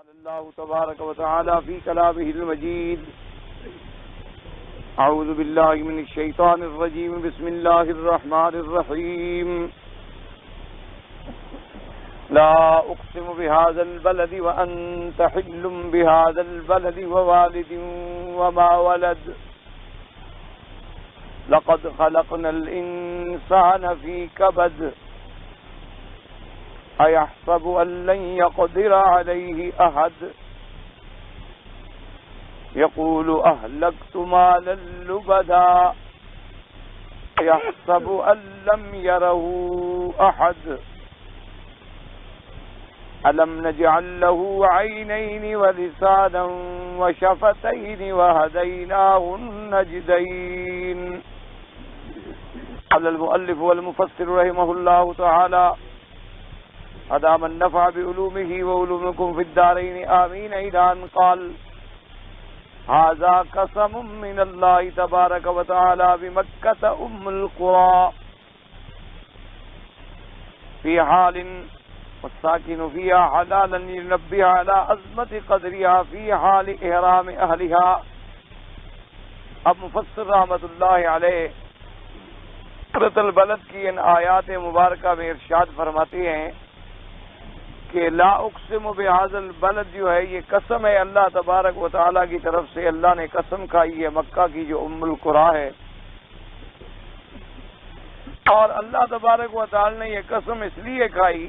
قال الله تبارك وتعالى في كلامه المجيد أعوذ بالله من الشيطان الرجيم بسم الله الرحمن الرحيم لا أقسم بهذا البلد وأنت حل بهذا البلد ووالد وما ولد لقد خلقنا الإنسان في كبد أيحسب أن لن يقدر عليه أحد يقول أهلكت مالا لبدا يحسب أن لم يره أحد ألم نجعل له عينين ولسانا وشفتين وهديناه النجدين. قال المؤلف والمفسر رحمه الله تعالى أدام النفع بعلومه وعلومكم في الدارين آمين. إلى أن قال هذا قسم من الله تبارك وتعالى بمكة أم القرى في حال والساكن فيها حلالا لينبه على عظمة قدرها في حال إحرام أهلها. اب مفسر رحمت اللہ علیہ سورۃ البلد کی ان آیات مبارکہ میں ارشاد فرماتے ہیں کہ لا اقسم بهذا البلد جو ہے یہ قسم ہے اللہ تبارک و تعالیٰ کی طرف سے. اللہ نے قسم کھائی ہے مکہ کی جو ام القریٰ ہے، اور اللہ تبارک و تعالیٰ نے یہ قسم اس لیے کھائی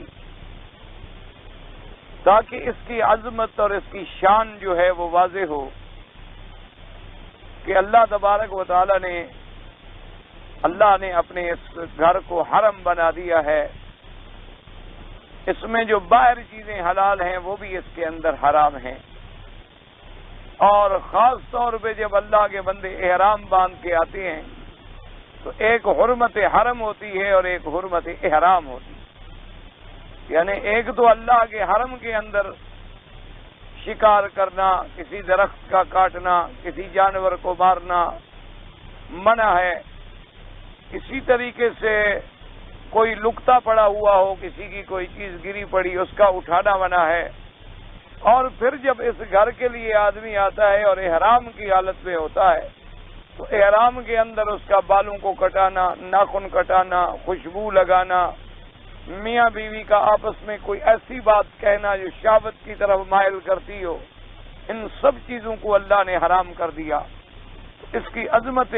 تاکہ اس کی عظمت اور اس کی شان جو ہے وہ واضح ہو کہ اللہ تبارک و تعالیٰ نے اپنے اس گھر کو حرم بنا دیا ہے. اس میں جو باہر چیزیں حلال ہیں وہ بھی اس کے اندر حرام ہیں، اور خاص طور پہ جب اللہ کے بندے احرام باندھ کے آتے ہیں تو ایک حرمت حرم ہوتی ہے اور ایک حرمت احرام ہوتی ہے. یعنی ایک تو اللہ کے حرم کے اندر شکار کرنا، کسی درخت کا کاٹنا، کسی جانور کو مارنا منع ہے. اسی طریقے سے کوئی لکتا پڑا ہوا ہو، کسی کی کوئی چیز گری پڑی، اس کا اٹھانا منع ہے. اور پھر جب اس گھر کے لیے آدمی آتا ہے اور احرام کی حالت میں ہوتا ہے تو احرام کے اندر اس کا بالوں کو کٹانا، ناخن کٹانا، خوشبو لگانا، میاں بیوی کا آپس میں کوئی ایسی بات کہنا جو شہوت کی طرف مائل کرتی ہو، ان سب چیزوں کو اللہ نے حرام کر دیا. اس کی عظمت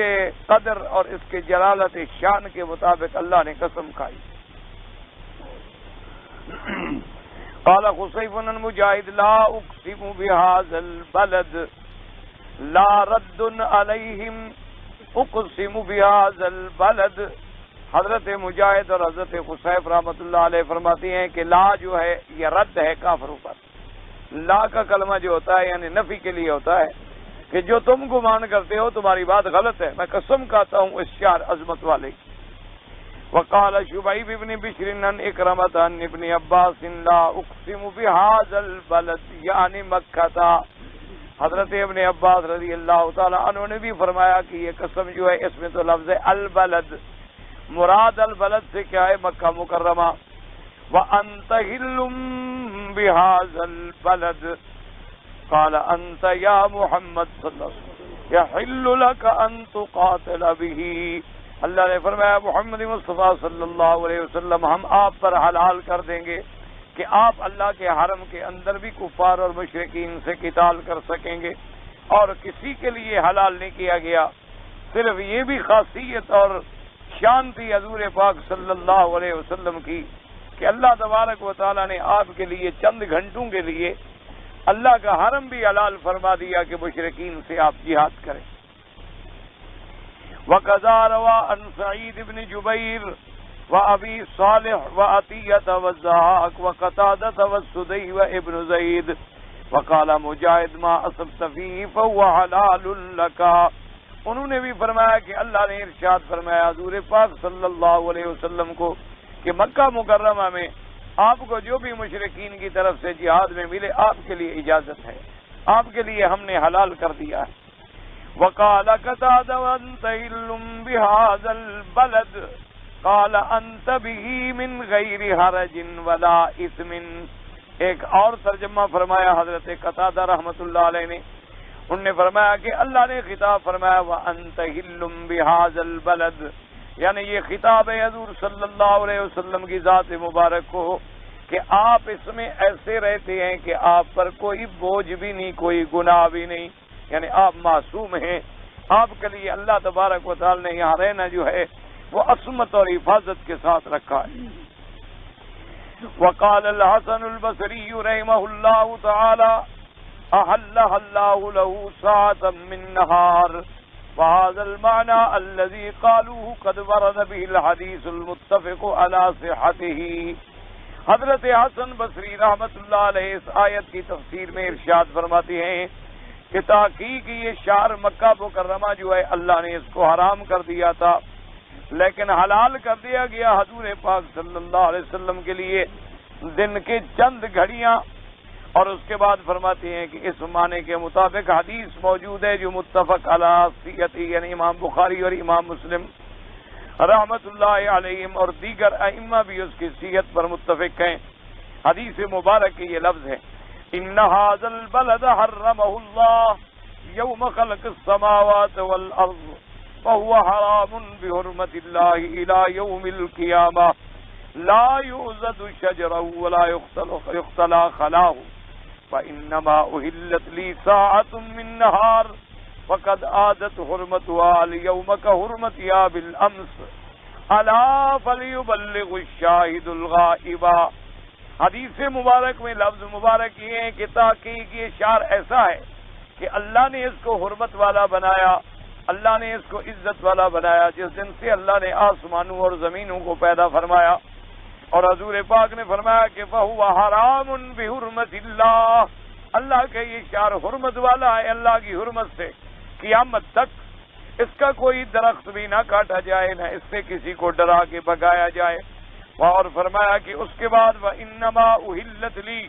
قدر اور اس کے جلالت شان کے مطابق اللہ نے قسم کھائی. قال خصیف بن مجاہد لا اقسم بهذا البلد لا رد علیہم اقسم بهذا البلد. حضرت مجاہد اور حضرت خصیف رحمۃ اللہ علیہ فرماتے ہیں کہ لا جو ہے یہ رد ہے کافروں پر. لا کا کلمہ جو ہوتا ہے یعنی نفی کے لیے ہوتا ہے کہ جو تم گمان کرتے ہو تمہاری بات غلط ہے، میں قسم کھاتا ہوں اس شان عظمت والے کی. وقال شبیب ابن بشر عن اکرمۃ عن ابن عباس لا اقسم بهذا البلد یعنی مکہ. حضرت ابن عباس رضی اللہ تعالی عنہ نے بھی فرمایا کہ یہ قسم جو ہے اس میں تو لفظ البلد، مراد البلد سے کیا ہے؟ مکہ مکرمہ. وانت حل بهذا البلد قال انت یا محمد صلی اللہ علیہ وسلم یحل لك ان تقاتل به. اللہ نے فرمایا محمد مصطفیٰ صلی اللہ علیہ وسلم ہم آپ پر حلال کر دیں گے کہ آپ اللہ کے حرم کے اندر بھی کفار اور مشرکین سے قتال کر سکیں گے. اور کسی کے لیے حلال نہیں کیا گیا، صرف یہ بھی خاصیت اور شان تھی حضور پاک صلی اللہ علیہ وسلم کی کہ اللہ تبارک و تعالیٰ نے آپ کے لیے چند گھنٹوں کے لیے اللہ کا حرم بھی حلال فرما دیا کہ مشرکین سے آپ جہاد کریں. وَقَذَا رَوَى عَنْ سَعِيدِ بْنِ جُبَيْرٍ وَأَبِي صَالِحٍ وَعَطِيَّةَ وَالزَّهَاقِ وَقَتَادَةَ وَالسُّدَيِّ وَابْنُ زَيْدٍ وَقَالَ مُجَاهِدٌ مَا أَصَبْتَ فِيهِ فَهُوَ حَلَالٌ لَكَ. انہوں نے بھی فرمایا کہ اللہ نے ارشاد فرمایا حضور پاک صلی اللہ علیہ وسلم کو کہ مکہ مکرمہ میں آپ کو جو بھی مشرکین کی طرف سے جہاد میں ملے آپ کے لیے اجازت ہے، آپ کے لیے ہم نے حلال کر دیا ہے. وقال قتادة وانت حل بهذا البلد قال انت به من غیر حرج ولا اثم ایک اور ترجمہ فرمایا حضرت قتادہ رحمۃ اللہ علیہ نے، انہوں نے فرمایا کہ اللہ نے خطاب فرمایا وَأَنْتَ حِلٌّ بِهَذَا الْبَلَدِ، یعنی یہ خطاب ہے حضور صلی اللہ علیہ وسلم کی ذات مبارک کو کہ آپ اس میں ایسے رہتے ہیں کہ آپ پر کوئی بوجھ بھی نہیں، کوئی گناہ بھی نہیں، یعنی آپ معصوم ہیں، آپ کے لیے اللہ تبارک و تعالی نے یہاں رہنا جو ہے وہ عصمت اور حفاظت کے ساتھ رکھا ہے۔ وقال الحسن البصری رحمہ اللہ تعالی احلها الله له ساعة من نهار وهذا المعنى الذي قالوه قد ورد به الحديث المتفق على صحته۔ حضرت حسن بصری رحمت اللہ علیہ اس آیت کی تفسیر میں ارشاد فرماتے ہیں کہ تحقیق یہ شہر مکہ مکرمہ جو ہے اللہ نے اس کو حرام کر دیا تھا، لیکن حلال کر دیا گیا حضور پاک صلی اللہ علیہ وسلم کے لیے دن کے چند گھڑیاں، اور اس کے بعد فرماتے ہیں کہ اس معنی کے مطابق حدیث موجود ہے جو متفق علی صحیح، یعنی امام بخاری اور امام مسلم رحمت اللہ علیہم اور دیگر ائمہ بھی اس کی صحت پر متفق ہیں۔ حدیث مبارک کے یہ لفظ ہے ان ھذا البلد حرمہ اللہ یوم خلق السماوات والارض فهو حرام بحرمت اللہ الى یوم القیامہ لا یعضد شجرا ولا یختلى خلاہ فإنما أهلت لي ساعة من نهار فقد عادت حرمتها اليوم كحرمتها بالأمس ألا فليبلغ الشاهد الغائب۔ حدیث مبارک میں لفظ مبارک یہ ہے کہ تحقیق یہ شعر ایسا ہے کہ اللہ نے اس کو حرمت والا بنایا، اللہ نے اس کو عزت والا بنایا جس دن سے اللہ نے آسمانوں اور زمینوں کو پیدا فرمایا، اور حضور پاک نے فرمایا کہ فَهُوَ حَرَامٌ بِحُرْمَةِ اللَّهِ، اللہ کا یہ شعر حرمت والا ہے اللہ کی حرمت سے، قیامت تک اس کا کوئی درخت بھی نہ کاٹا جائے، نہ اس سے کسی کو ڈرا کے بگایا جائے۔ اور فرمایا کہ اس کے بعد وَإِنَّمَا أُحِلَّتْ لِي،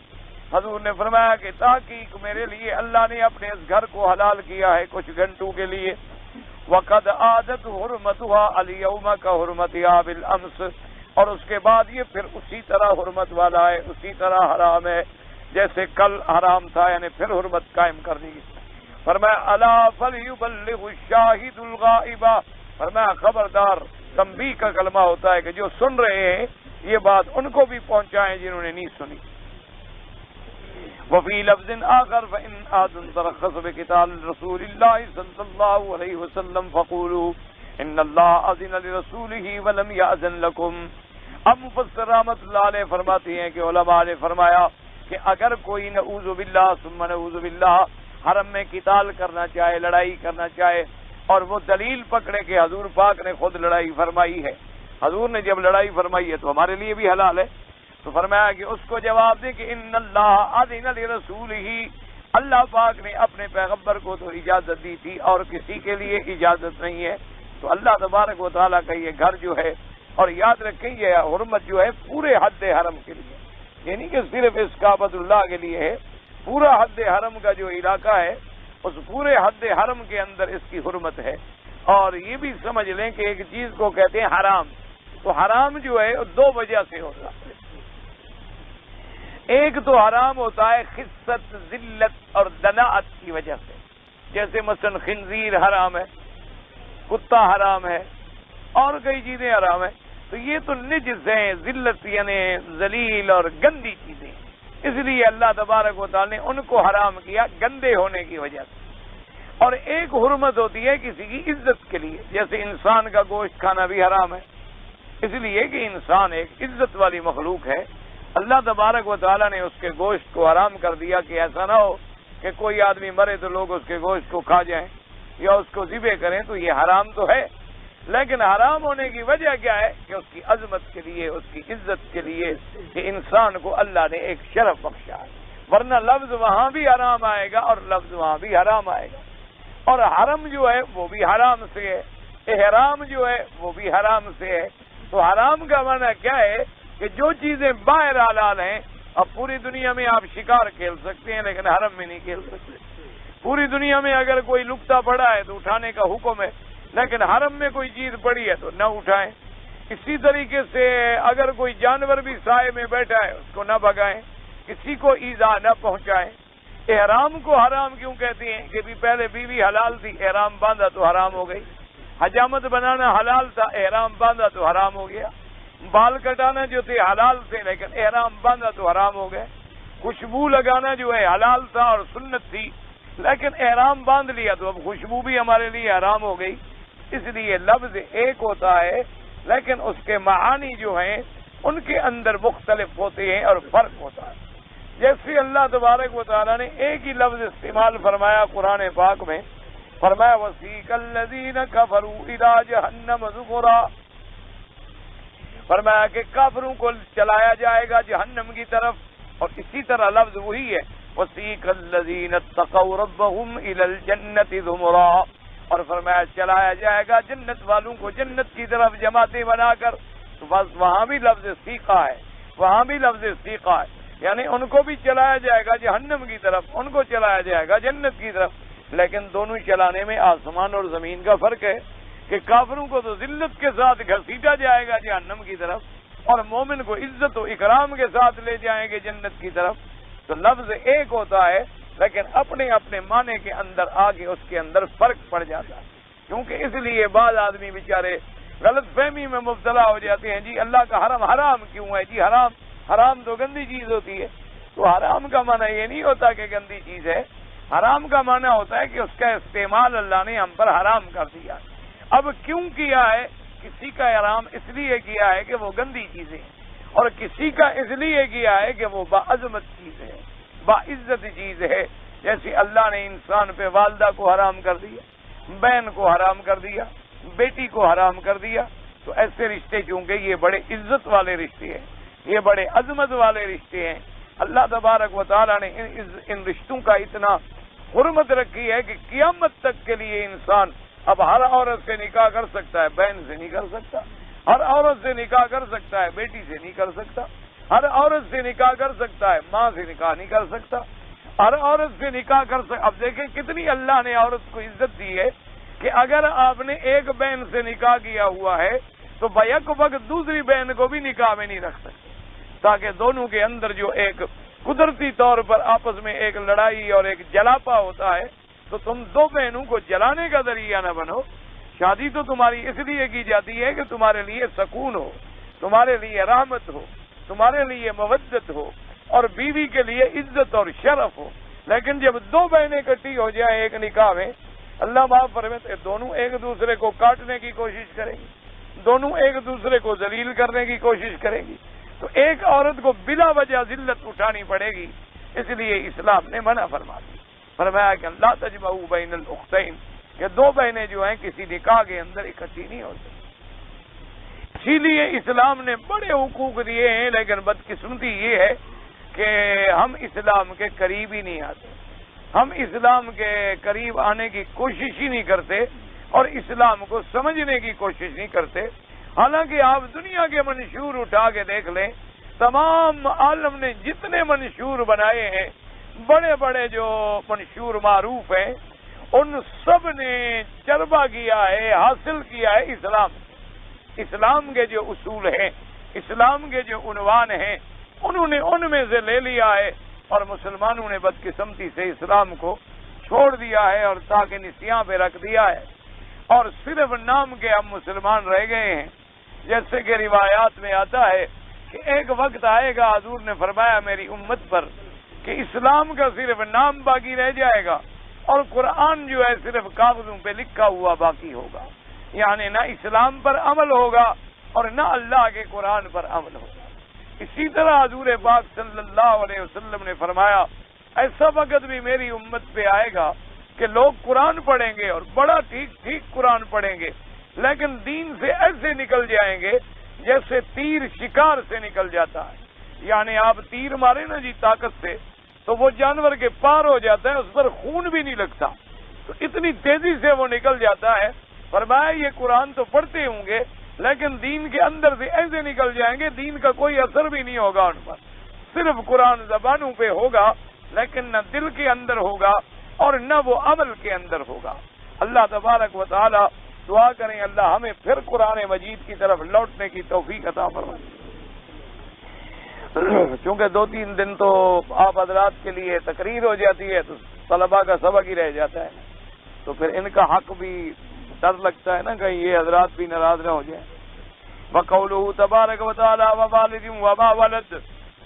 حضور نے فرمایا کہ تحقیق میرے لیے اللہ نے اپنے اس گھر کو حلال کیا ہے کچھ گھنٹوں کے لیے، وَقَدْ عَادَتْ حُرْمَتُهَا الْيَوْمَ كَحُرْمَتِهَا بِالْأَمْسِ، اور اس کے بعد یہ پھر اسی طرح حرمت والا ہے، اسی طرح حرام ہے جیسے کل حرام تھا، یعنی پھر حرمت قائم کر دی گئی۔ فرمایا الا فلیبلغ الشاہد الغائب، فرمایا خبردار، تنبیہ کا کلمہ ہوتا ہے کہ جو سن رہے ہیں یہ بات ان کو بھی پہنچائیں جنہوں نے نہیں سنی۔ وفی لفظ آخر فإن آدن ترخص بقتال رسول اللہ صلی اللہ علیہ وسلم فقولوا ان اللہ اذن لرسولہ ولم یأذن لکم۔ اب مفسر رحمت اللہ علیہ فرماتے ہیں کہ علماء نے فرمایا کہ اگر کوئی نعوذ باللہ ثم نعوذ باللہ حرم میں قتال کرنا چاہے، لڑائی کرنا چاہے، اور وہ دلیل پکڑے کہ حضور پاک نے خود لڑائی فرمائی ہے، حضور نے جب لڑائی فرمائی ہے تو ہمارے لیے بھی حلال ہے، تو فرمایا کہ اس کو جواب دے کہ ان اللہ اذن لرسولہ، اللہ پاک نے اپنے پیغمبر کو تو اجازت دی تھی اور کسی کے لیے اجازت نہیں ہے، تو اللہ تبارک و تعالیٰ کا یہ گھر جو ہے، اور یاد رکھیں یہ حرمت جو ہے پورے حد حرم کے لیے، یعنی کہ صرف اس کعبۃ اللہ کے لیے ہے، پورا حد حرم کا جو علاقہ ہے اس پورے حد حرم کے اندر اس کی حرمت ہے۔ اور یہ بھی سمجھ لیں کہ ایک چیز کو کہتے ہیں حرام، تو حرام جو ہے دو وجہ سے ہوتا ہے، ایک تو حرام ہوتا ہے خست، ذلت اور دناعت کی وجہ سے، جیسے مثلا خنزیر حرام ہے، کتا حرام ہے، اور کئی چیزیں حرام ہیں، تو یہ تو نجس ہیں، ذلت یعنی ذلیل اور گندی چیزیں، اس لیے اللہ تبارک و تعالی نے ان کو حرام کیا گندے ہونے کی وجہ سے۔ اور ایک حرمت ہوتی ہے کسی کی عزت کے لیے، جیسے انسان کا گوشت کھانا بھی حرام ہے، اس لیے کہ انسان ایک عزت والی مخلوق ہے، اللہ تبارک و تعالی نے اس کے گوشت کو حرام کر دیا کہ ایسا نہ ہو کہ کوئی آدمی مرے تو لوگ اس کے گوشت کو کھا جائیں یا اس کو ذبح کریں، تو یہ حرام تو ہے، لیکن حرام ہونے کی وجہ کیا ہے کہ اس کی عظمت کے لیے، اس کی عزت کے لیے، کہ انسان کو اللہ نے ایک شرف بخشا ہے، ورنہ لفظ وہاں بھی حرام آئے گا اور لفظ وہاں بھی حرام آئے گا، اور حرم جو ہے وہ بھی حرام سے ہے، احرام جو ہے وہ بھی حرام سے ہے۔ تو حرام کا معنی کیا ہے کہ جو چیزیں باہر حلال ہیں، اب پوری دنیا میں آپ شکار کھیل سکتے ہیں لیکن حرم میں نہیں کھیل سکتے، پوری دنیا میں اگر کوئی لکتا پڑا ہے تو اٹھانے کا حکم ہے، لیکن حرم میں کوئی چیز پڑی ہے تو نہ اٹھائیں۔ اسی طریقے سے اگر کوئی جانور بھی سائے میں بیٹھا ہے اس کو نہ بھگائیں، کسی کو ایذا نہ پہنچائیں۔ احرام کو حرام کیوں کہتے ہیں کہ بھی پہلے بیوی حلال تھی، احرام باندھا تو حرام ہو گئی۔ حجامت بنانا حلال تھا، احرام باندھا تو حرام ہو گیا۔ بال کٹانا جو تھے حلال تھے لیکن احرام باندھا تو حرام ہو گئے۔ خوشبو لگانا جو ہے حلال تھا اور سنت تھی لیکن احرام باندھ لیا تو اب خوشبو بھی ہمارے لیے حرام ہو گئی۔ اس لیے لفظ ایک ہوتا ہے لیکن اس کے معانی جو ہیں ان کے اندر مختلف ہوتے ہیں اور فرق ہوتا ہے۔ جیسے اللہ تبارک و تعالیٰ نے ایک ہی لفظ استعمال فرمایا قرآن پاک میں، فرمایا وَسِيقَ الَّذِينَ كَفَرُوا إِلَىٰ جَهَنَّمَ زُمُرًا، فرمایا کہ کافروں کو چلایا جائے گا جہنم کی طرف، اور اسی طرح لفظ وہی ہے وَسِيقَ الَّذِينَ اتَّقَوْا رَبَّهُمْ إِلَى الْجَنَّةِ زُمُرًا، اور فرمایا چلایا جائے گا جنت والوں کو جنت کی طرف جماعتیں بنا کر۔ تو بس وہاں بھی لفظ سیقہ ہے، وہاں بھی لفظ سیقہ ہے، یعنی ان کو بھی چلایا جائے گا جہنم کی طرف، ان کو چلایا جائے گا جنت کی طرف، لیکن دونوں چلانے میں آسمان اور زمین کا فرق ہے کہ کافروں کو تو ذلت کے ساتھ گھسیٹا جائے گا جہنم کی طرف اور مومن کو عزت و اکرام کے ساتھ لے جائیں گے جنت کی طرف۔ تو لفظ ایک ہوتا ہے لیکن اپنے اپنے معنی کے اندر آگے اس کے اندر فرق پڑ جاتا ہے، کیونکہ اس لیے بعض آدمی بیچارے غلط فہمی میں مبتلا ہو جاتے ہیں، جی اللہ کا حرم حرام کیوں ہے، جی حرام تو گندی چیز ہوتی ہے۔ تو حرام کا معنی یہ نہیں ہوتا کہ گندی چیز ہے، حرام کا معنی ہوتا ہے کہ اس کا استعمال اللہ نے ہم پر حرام کر دیا۔ اب کیوں کیا ہے؟ کسی کا حرام اس لیے کیا ہے کہ وہ گندی چیزیں ہیں، اور کسی کا اس لیے کیا ہے کہ وہ باعظمت چیز ہے، باعزت چیز ہے۔ جیسے اللہ نے انسان پہ والدہ کو حرام کر دیا، بہن کو حرام کر دیا، بیٹی کو حرام کر دیا، تو ایسے رشتے چونکہ یہ بڑے عزت والے رشتے ہیں، یہ بڑے عظمت والے رشتے ہیں، اللہ تبارک و تعالیٰ نے ان رشتوں کا اتنا حرمت رکھی ہے کہ قیامت تک کے لیے انسان اب ہر عورت سے نکاح کر سکتا ہے، بہن سے نہیں کر سکتا، ہر عورت سے نکاح کر سکتا ہے، بیٹی سے نہیں کر سکتا، ہر عورت سے نکاح کر سکتا ہے، ماں سے نکاح نہیں کر سکتا، ہر عورت سے نکاح کر سکتا۔ اب دیکھیں کتنی اللہ نے عورت کو عزت دی ہے کہ اگر آپ نے ایک بہن سے نکاح کیا ہوا ہے تو بیک وقت دوسری بہن کو بھی نکاح میں نہیں رکھ سکتے، تاکہ دونوں کے اندر جو ایک قدرتی طور پر آپس میں ایک لڑائی اور ایک جلاپا ہوتا ہے، تو تم دو بہنوں کو جلانے کا ذریعہ نہ بنو۔ شادی تو تمہاری اس لیے کی جاتی ہے کہ تمہارے لیے سکون ہو، تمہارے لیے رحمت ہو، تمہارے لیے مودت ہو، اور بیوی کے لیے عزت اور شرف ہو۔ لیکن جب دو بہنیں اکٹھی ہو جائیں ایک نکاح میں، اللہ معاف فرمائے، دونوں ایک دوسرے کو کاٹنے کی کوشش کریں گی، دونوں ایک دوسرے کو ذلیل کرنے کی کوشش کریں گی، تو ایک عورت کو بلا وجہ ذلت اٹھانی پڑے گی۔ اس لیے اسلام نے منع فرمایا کہ لا تجمعوا بین الاختین، کہ دو بہنیں جو ہیں کسی نکاح کے اندر اکٹھی نہیں ہو سکتی۔ اسی لیے اسلام نے بڑے حقوق دیے ہیں، لیکن بدقسمتی یہ ہے کہ ہم اسلام کے قریب ہی نہیں آتے، ہم اسلام کے قریب آنے کی کوشش ہی نہیں کرتے اور اسلام کو سمجھنے کی کوشش نہیں کرتے۔ حالانکہ آپ دنیا کے منشور اٹھا کے دیکھ لیں، تمام عالم نے جتنے منشور بنائے ہیں، بڑے بڑے جو منشور معروف ہیں، ان سب نے چربا کیا ہے، حاصل کیا ہے اسلام کے جو اصول ہیں، اسلام کے جو عنوان ہیں، انہوں نے ان میں سے لے لیا ہے، اور مسلمانوں نے بدقسمتی سے اسلام کو چھوڑ دیا ہے اور تاکہ نسیاں پہ رکھ دیا ہے، اور صرف نام کے ہم مسلمان رہ گئے ہیں۔ جیسے کہ روایات میں آتا ہے کہ ایک وقت آئے گا، حضور نے فرمایا میری امت پر، کہ اسلام کا صرف نام باقی رہ جائے گا اور قرآن جو ہے صرف کاغذوں پہ لکھا ہوا باقی ہوگا، یعنی نہ اسلام پر عمل ہوگا اور نہ اللہ کے قرآن پر عمل ہوگا۔ اسی طرح حضور پاک صلی اللہ علیہ وسلم نے فرمایا ایسا وقت بھی میری امت پہ آئے گا کہ لوگ قرآن پڑھیں گے اور بڑا ٹھیک قرآن پڑھیں گے، لیکن دین سے ایسے نکل جائیں گے جیسے تیر شکار سے نکل جاتا ہے، یعنی آپ تیر مارے نا جی طاقت سے تو وہ جانور کے پار ہو جاتا ہے، اس پر خون بھی نہیں لگتا، تو اتنی تیزی سے وہ نکل جاتا ہے۔ فرمایا یہ قرآن تو پڑھتے ہوں گے لیکن دین کے اندر سے ایسے نکل جائیں گے دین کا کوئی اثر بھی نہیں ہوگا ان پر، صرف قرآن زبانوں پہ ہوگا لیکن نہ دل کے اندر ہوگا اور نہ وہ عمل کے اندر ہوگا۔ اللہ تبارک و تعالی دعا کریں اللہ ہمیں پھر قرآن مجید کی طرف لوٹنے کی توفیق عطا فرمائے۔ چونکہ 2-3 دن تو آپ حضرات کے لیے تقریر ہو جاتی ہے تو طلباء کا سبق ہی رہ جاتا ہے، تو پھر ان کا حق بھی ڈر لگتا ہے نا کہیں یہ حضرات بھی ناراض نہ ہو جائیں. وقوله تبارک وتعالى ووالد وما ولد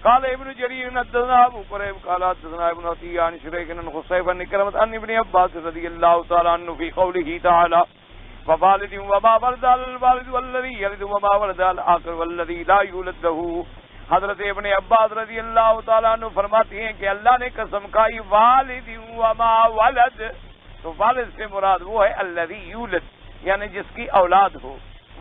قال ابن جرير حدثنا ابو قريب قال حدثنا ابن عطية عن شريك بن خصيب بن كرمة عن ابن عباس رضي الله تعالى عنه في قوله تعالى ووالد وما ولد الوالد والذي يلد وما ولد الآخر والذي لا يولد له. حضرت ابن عباس رضی اللہ تعالیٰ عنہ فرماتے ہیں کہ اللہ نے قسم کھائی والد وما ولد، تو والد سے مراد وہ ہے الذی یولد یعنی جس کی اولاد ہو،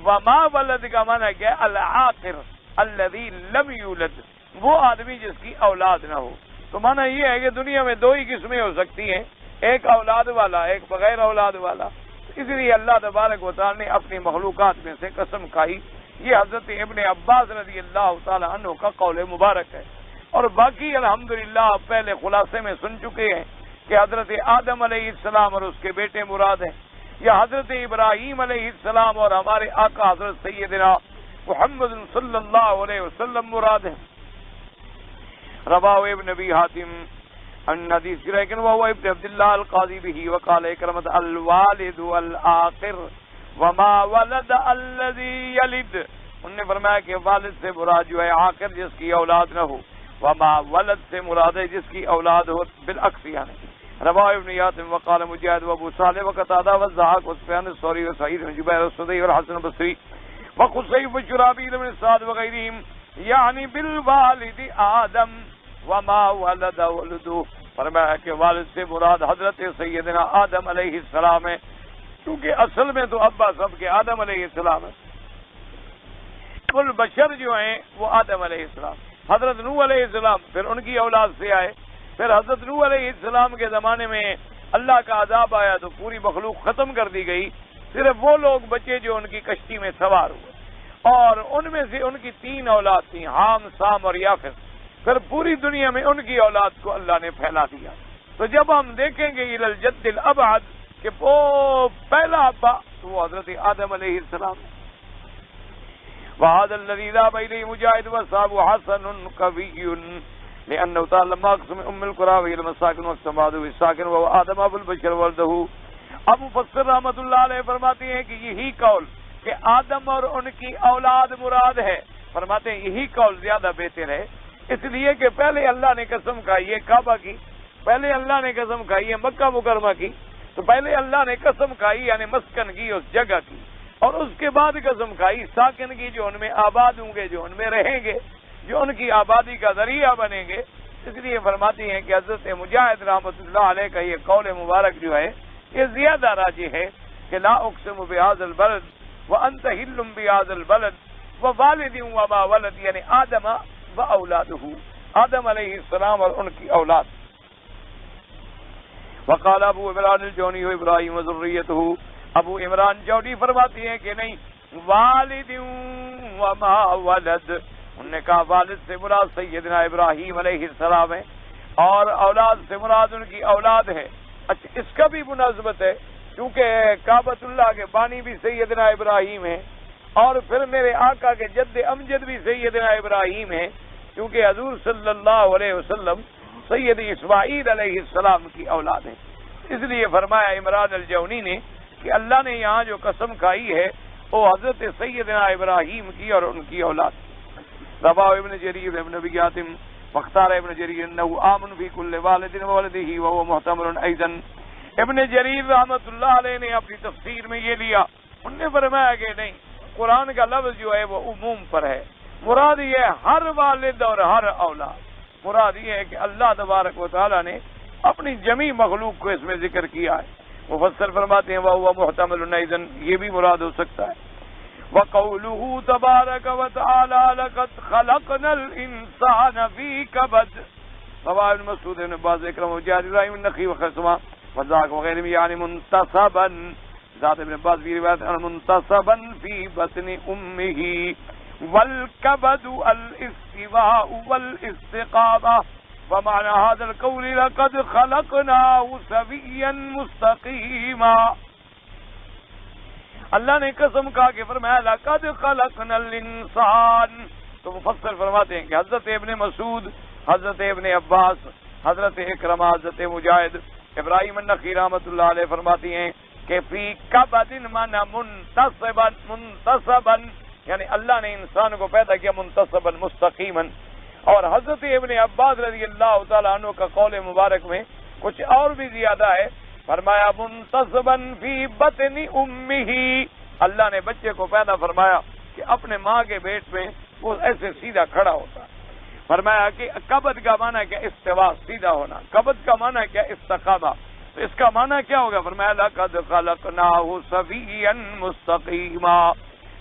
وما ولد کا معنی کیا ہے الآخر الذی لم یولد، وہ آدمی جس کی اولاد نہ ہو. تو معنی یہ ہے کہ دنیا میں 2 ہی قسمیں ہو سکتی ہیں، ایک اولاد والا ایک بغیر اولاد والا. اس لیے اللہ تبارک و تعالی نے اپنی مخلوقات میں سے قسم کھائی. یہ حضرت ابن عباس رضی اللہ تعالی عنہ کا قول مبارک ہے. اور باقی الحمدللہ پہلے خلاصے میں سن چکے ہیں کہ حضرت آدم علیہ السلام اور اس کے بیٹے مراد ہیں، یا حضرت ابراہیم علیہ السلام اور ہمارے آقا حضرت سیدنا محمد صلی اللہ علیہ وسلم مراد ہیں. رواه ابن ابي حاتم عن حدیث لیکن وہ ابن عبداللہ القاضی به وقال اکرمت الوالد والآخر وما ولد الذي یلد. انہوں نے فرمایا کہ والد سے مراد جو ہے آخر جس کی اولاد نہ ہو، وما ولد سے مراد ہے جس کی اولاد ہو، بالعکس یعنی. رواه ابن یاتم وقال مجاہد وابو صالح وقتادہ والضحاک وسفیان الثوری وسعید بن جبیر السدی والحسن البصری وقصیب الشرابیل بن سعد وغیرہم یعنی بالوالد آدم وما ولد ولدو. فرمایا کہ والد سے مراد حضرت سیدنا آدم علیہ السلام ہے، کیونکہ اصل میں تو ابا سب کے آدم علیہ السلام ہے. کل بشر جو ہیں وہ آدم علیہ السلام، حضرت نوح علیہ السلام پھر ان کی اولاد سے آئے. پھر حضرت نوح علیہ السلام کے زمانے میں اللہ کا عذاب آیا تو پوری مخلوق ختم کر دی گئی، صرف وہ لوگ بچے جو ان کی کشتی میں سوار ہوئے، اور ان میں سے ان کی 3 اولاد تھیں، حام، سام اور یافر. پھر پوری دنیا میں ان کی اولاد کو اللہ نے پھیلا دیا. تو جب ہم دیکھیں گے الجد الابعد کہ وہ پہلا ابا تو وہ حضرت آدم علیہ السلام. وهذا الذي ذهب اليه مجاهد واصحابه حسن قوي لانه تعالى لما اقسم القرى وهي المساكن واقسم بعضه الساكن وهو آدم ابو البشر ولده. ابو فسر رحمۃ اللہ علیہ فرماتے ہیں کہ یہی قول کہ آدم اور ان کی اولاد مراد ہے، فرماتے ہیں یہی قول زیادہ بہتر ہے، اس لیے کہ پہلے اللہ نے قسم کھائی ہے کعبہ کی، پہلے اللہ نے قسم کھائی ہے مکہ مکرمہ کی. تو پہلے اللہ نے قسم کھائی یعنی مسکن کی، اس جگہ کی، اور اس کے بعد قسم کھائی ساکن کی، جو ان میں آباد ہوں گے، جو ان میں رہیں گے، جو ان کی آبادی کا ذریعہ بنیں گے. اس لیے فرماتی ہیں کہ حضرت مجاہد رحمۃ اللہ علیہ کا یہ قول مبارک جو ہے یہ زیادہ راجح ہے کہ لا اقسم بهذا البلد وانت حل بهذا البلد ووالد وما ولد یعنی آدم و اولادہ، آدم علیہ السلام اور ان کی اولاد. وقال ابو عمران الجونی ابراہیم وذریتہ، ابو عمران جونی فرماتی ہیں کہ نہیں، والد وما ولد، انہوں نے کہا والد سے مراد سیدنا ابراہیم علیہ السلام ہے اور اولاد سے مراد ان کی اولاد ہے. اچھا اس کا بھی مناسبت ہے کیونکہ کعبۃ اللہ کے بانی بھی سیدنا ابراہیم ہے، اور پھر میرے آقا کے جد امجد بھی سیدنا ابراہیم ہے، کیونکہ حضور صلی اللہ علیہ وسلم سید اسماعیل علیہ السلام کی اولاد ہیں. اس لیے فرمایا عمران الجونی نے کہ اللہ نے یہاں جو قسم کھائی ہے وہ حضرت سیدنا ابراہیم کی اور ان کی اولاد. رواه ابن جریر ابن ابی حاتم واختار ابن جریر انه آمن فی کل والد وولده وهو محتمل ایضا. ابن جریر رحمۃ اللہ علیہ نے اپنی تفسیر میں یہ لیا، انہوں نے فرمایا کہ نہیں، قرآن کا لفظ جو ہے وہ عموم پر ہے، مراد یہ ہے ہر والد اور ہر اولاد. مراد یہ ہے کہ اللہ تبارک و تعالی نے اپنی جمی مخلوق کو اس میں ذکر کیا ہے. مفسر فرماتے ہیں وَهُوَ مُحْتَمِلٌ أَيْضًا، یہ بھی مراد ہو سکتا ہے. وَقَوْلُهُ تَبَارَكَ وَتَعَالَى لَقَدْ خَلَقْنَا الْإِنسَانَ فِي كَبَدٍ. رواه ابن مسعود ابن عباس اکرم وجابر ابراہیم النخعی وخصمہ وذاک وغیرہ یعنی منتصبا، ذات ابن عباس بھی روایت منتصبا فی بطن امہ، والکبد الاستواء والاستقامہ. ومعنى هذا القول لقد خلقناه سويا مستقيما. اللہ نے قسم کھا کے فرمایا لقد خلقنا الانسان، تو مفسر فرماتے ہیں کہ حضرت ابن مسعود، حضرت ابن عباس، حضرت اکرمہ، حضرت مجاہد، ابراہیم النخعی رحمۃ اللہ علیہ فرماتی ہیں کہ فی کبد مانا منتصبا، یعنی اللہ نے انسان کو پیدا کیا منتصبا مستقیما. اور حضرت ابن عباس رضی اللہ تعالیٰ عنہ کا قول مبارک میں کچھ اور بھی زیادہ ہے، فرمایا منتصبا فی بطن امہ، اللہ نے بچے کو پیدا فرمایا کہ اپنے ماں کے پیٹ میں وہ ایسے سیدھا کھڑا ہوتا ہے. فرمایا کہ قبض کا معنی کیا؟ استوا، سیدھا ہونا. قبض کا معنی کیا؟ استقامہ. تو اس کا معنی کیا ہوگا؟ فرمایا لقد خلقناہ سویا مستقیما،